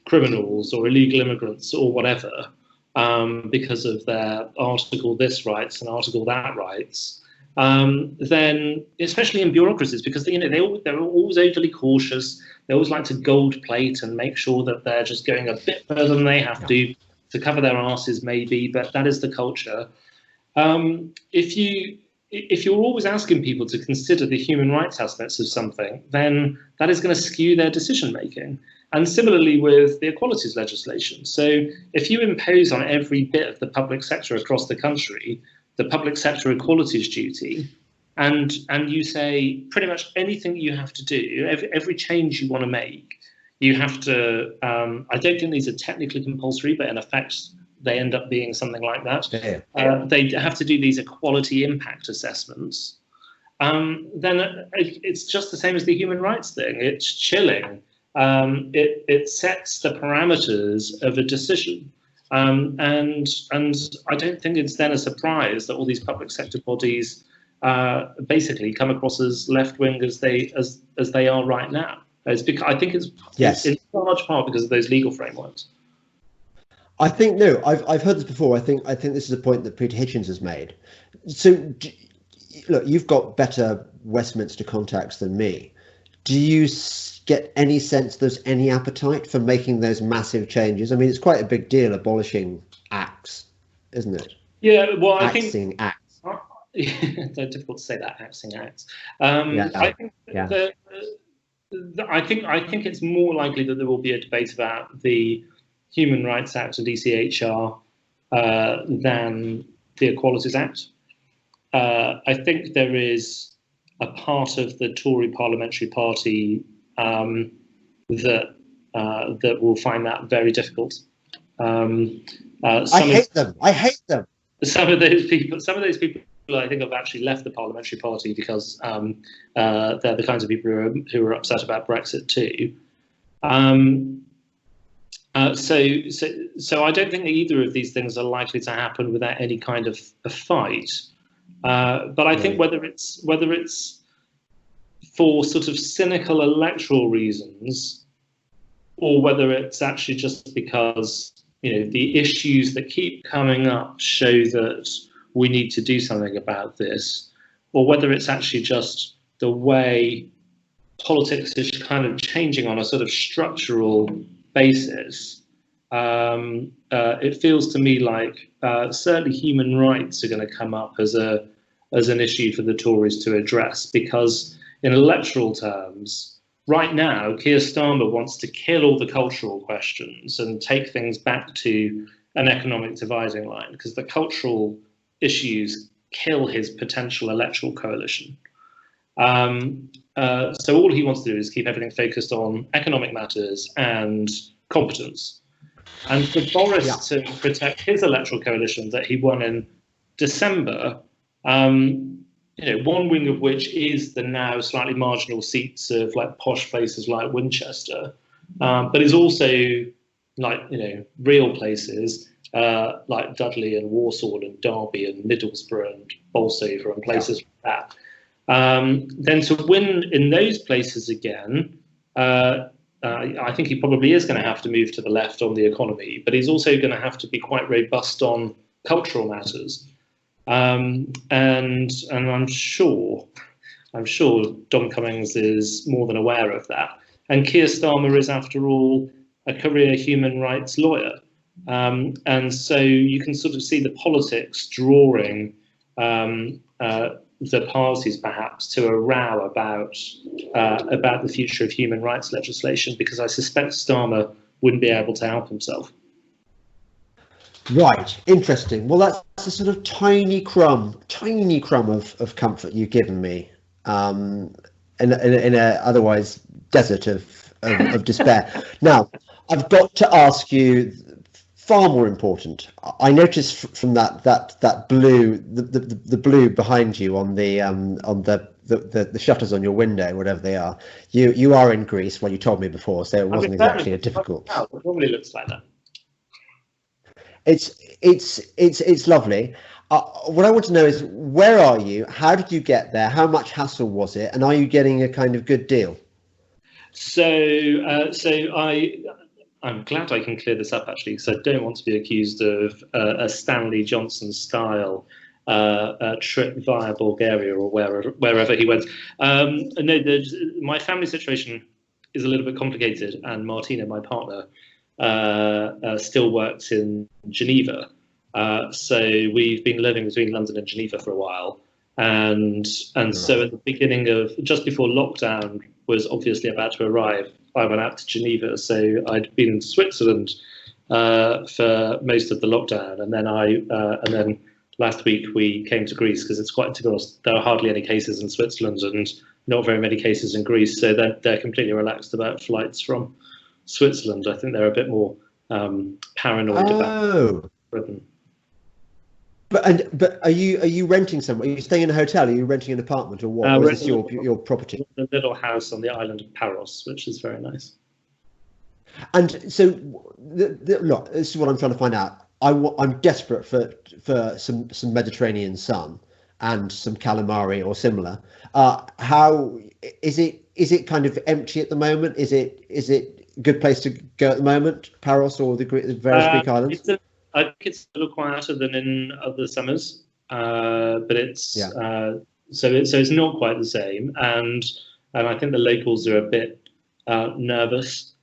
criminals or illegal immigrants or whatever, because of their article this rights and article that rights. Then, especially in bureaucracies, because they're always overly cautious. They always like to gold plate and make sure that they're just going a bit further than they have to cover their asses, maybe. But that is the culture. If you're always asking people to consider the human rights aspects of something, then that is going to skew their decision making. And similarly with the equalities legislation. So if you impose on every bit of the public sector across the country the public sector equalities duty, and you say pretty much anything you have to do, every change you want to make, you have to, I don't think these are technically compulsory, but in effect, they end up being something like that. They have to do these equality impact assessments. Then it's just the same as the human rights thing. It's chilling. It sets the parameters of a decision. And I don't think it's then a surprise that all these public sector bodies basically come across as left-wing as they are right now. I think it's in large part because of those legal frameworks. I think I've heard this before. I think this is a point that Peter Hitchens has made. So, look, you've got better Westminster contacts than me. Do you get any sense there's any appetite for making those massive changes? I mean, it's quite a big deal abolishing acts, isn't it? Yeah, well, Axing acts. It's difficult to say that, axing acts. I think it's more likely that there will be a debate about the Human Rights Act and ECHR than the Equalities Act. I think there is a part of the Tory parliamentary party that will find that very difficult. I hate them. Some of those people I think have actually left the parliamentary party because they're the kinds of people who are upset about Brexit too. So I don't think either of these things are likely to happen without any kind of a fight. But I think whether it's for sort of cynical electoral reasons, or whether it's actually just because the issues that keep coming up show that we need to do something about this, or whether it's actually just the way politics is kind of changing on a sort of structural basis. It feels to me like certainly human rights are going to come up as an issue for the Tories to address, because in electoral terms, right now, Keir Starmer wants to kill all the cultural questions and take things back to an economic dividing line, because the cultural issues kill his potential electoral coalition. So all he wants to do is keep everything focused on economic matters and competence. And for Boris to protect his electoral coalition that he won in December, one wing of which is the now slightly marginal seats of like posh places like Winchester, but is also like real places like Dudley and Walsall and Derby and Middlesbrough and Bolsover and places like that. Then to win in those places again, I think he probably is going to have to move to the left on the economy, but he's also going to have to be quite robust on cultural matters. And I'm sure Dom Cummings is more than aware of that. And Keir Starmer is, after all, a career human rights lawyer. And so you can sort of see the politics drawing the parties perhaps to a row about the future of human rights legislation, because I suspect Starmer wouldn't be able to help himself. Right, interesting. Well, that's a sort of tiny crumb of comfort you've given me in a otherwise desert of despair. Now, I've got to ask you, far more important. I noticed from that blue, the blue behind you on the shutters on your window, whatever they are. You are in Greece. Well, you told me before, so it wasn't exactly a difficult. It normally looks like that. It's lovely. What I want to know is, where are you? How did you get there? How much hassle was it? And are you getting a kind of good deal? I'm glad I can clear this up, actually, because I don't want to be accused of a Stanley Johnson style trip via Bulgaria or wherever he went. No, my family situation is a little bit complicated, and Martina, my partner, still works in Geneva. So we've been living between London and Geneva for a while. And so at the beginning of, just before lockdown was obviously about to arrive, I went out to Geneva. So I'd been in Switzerland for most of the lockdown. And then last week we came to Greece, because it's quite typical. There are hardly any cases in Switzerland and not very many cases in Greece. So they're completely relaxed about flights from Switzerland. I think they're a bit more paranoid about Britain. But are you renting somewhere? Are you staying in a hotel? Are you renting an apartment, or what? Or is this your property? A little house on the island of Paros, which is very nice. And so, look, this is what I'm trying to find out. I'm desperate for some Mediterranean sun and some calamari or similar. How is it? Is it kind of empty at the moment? Is it a good place to go at the moment, Paros or the various Greek islands? I think it's a little quieter than in other summers, but it's so it's not quite the same, and I think the locals are a bit nervous.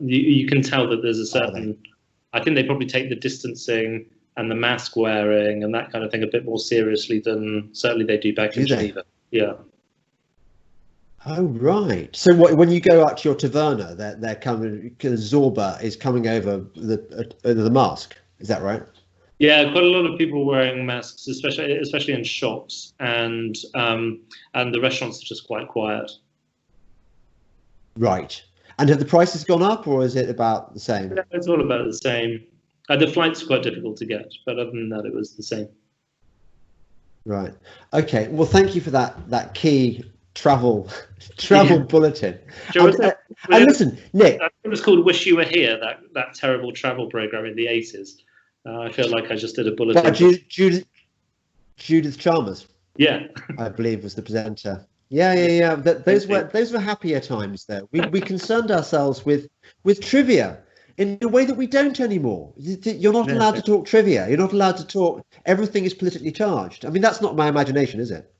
You can tell that there's a certain. I think they probably take the distancing and the mask wearing and that kind of thing a bit more seriously than certainly they do back in Geneva. Yeah. Oh right. So when you go out to your taverna, they're coming. Zorba is coming over the mask. Is that right? Yeah, quite a lot of people wearing masks, especially in shops, and the restaurants are just quite quiet. Right. And have the prices gone up, or is it about the same? Yeah, it's all about the same. The flights are quite difficult to get, but other than that, it was the same. Right. Okay. Well, thank you for that key travel bulletin. Do you want to And listen, Nick, it was called "Wish You Were Here." That terrible travel program in the 80s. I feel like I just did a bulletin. Judith Chalmers, yeah, I believe, was the presenter. Yeah. Those were happier times. Though we concerned ourselves with trivia in a way that we don't anymore. You're not allowed to talk trivia. You're not allowed to talk. Everything is politically charged. I mean, that's not my imagination, is it?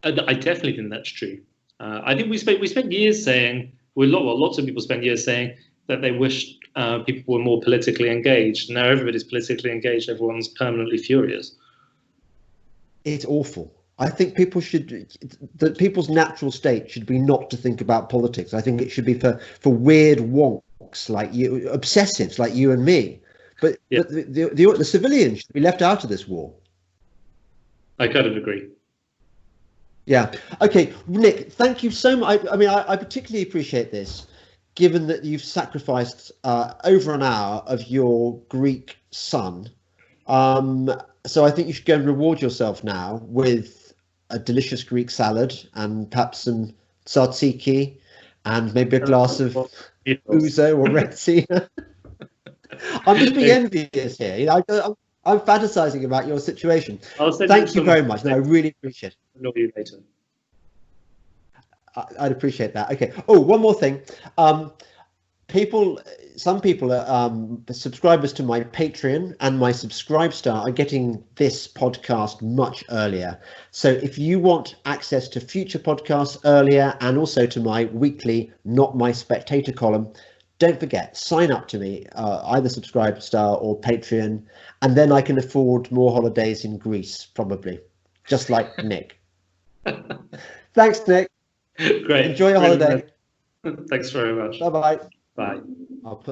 I definitely think that's true. I think we spent years saying, lots of people spend years saying that they wished people were more politically engaged. Now everybody's politically engaged. Everyone's permanently furious. It's awful. I think people's natural state should be not to think about politics. I think it should be for weird wonks like you, obsessives like you and me. But the civilians should be left out of this war. I kind of agree. Yeah. Okay, Nick, thank you so much. I mean, I particularly appreciate this, given that you've sacrificed over an hour of your Greek son. So I think you should go and reward yourself now with a delicious Greek salad and perhaps some tzatziki and maybe a glass of ouzo or red sea. I'm just being envious here. You know, I'm fantasizing about your situation. Thank you very much. No, I really appreciate it. I'll know you later. I'd appreciate that. Okay. Oh, one more thing. Some people are subscribers to my Patreon and my Subscribestar are getting this podcast much earlier. So if you want access to future podcasts earlier and also to my weekly Not My Spectator column, don't forget, sign up to me, either Subscribestar or Patreon, and then I can afford more holidays in Greece, probably, just like Nick. Thanks, Nick. Great. Enjoy your holiday. Thanks very much. Bye-bye. Bye. I'll put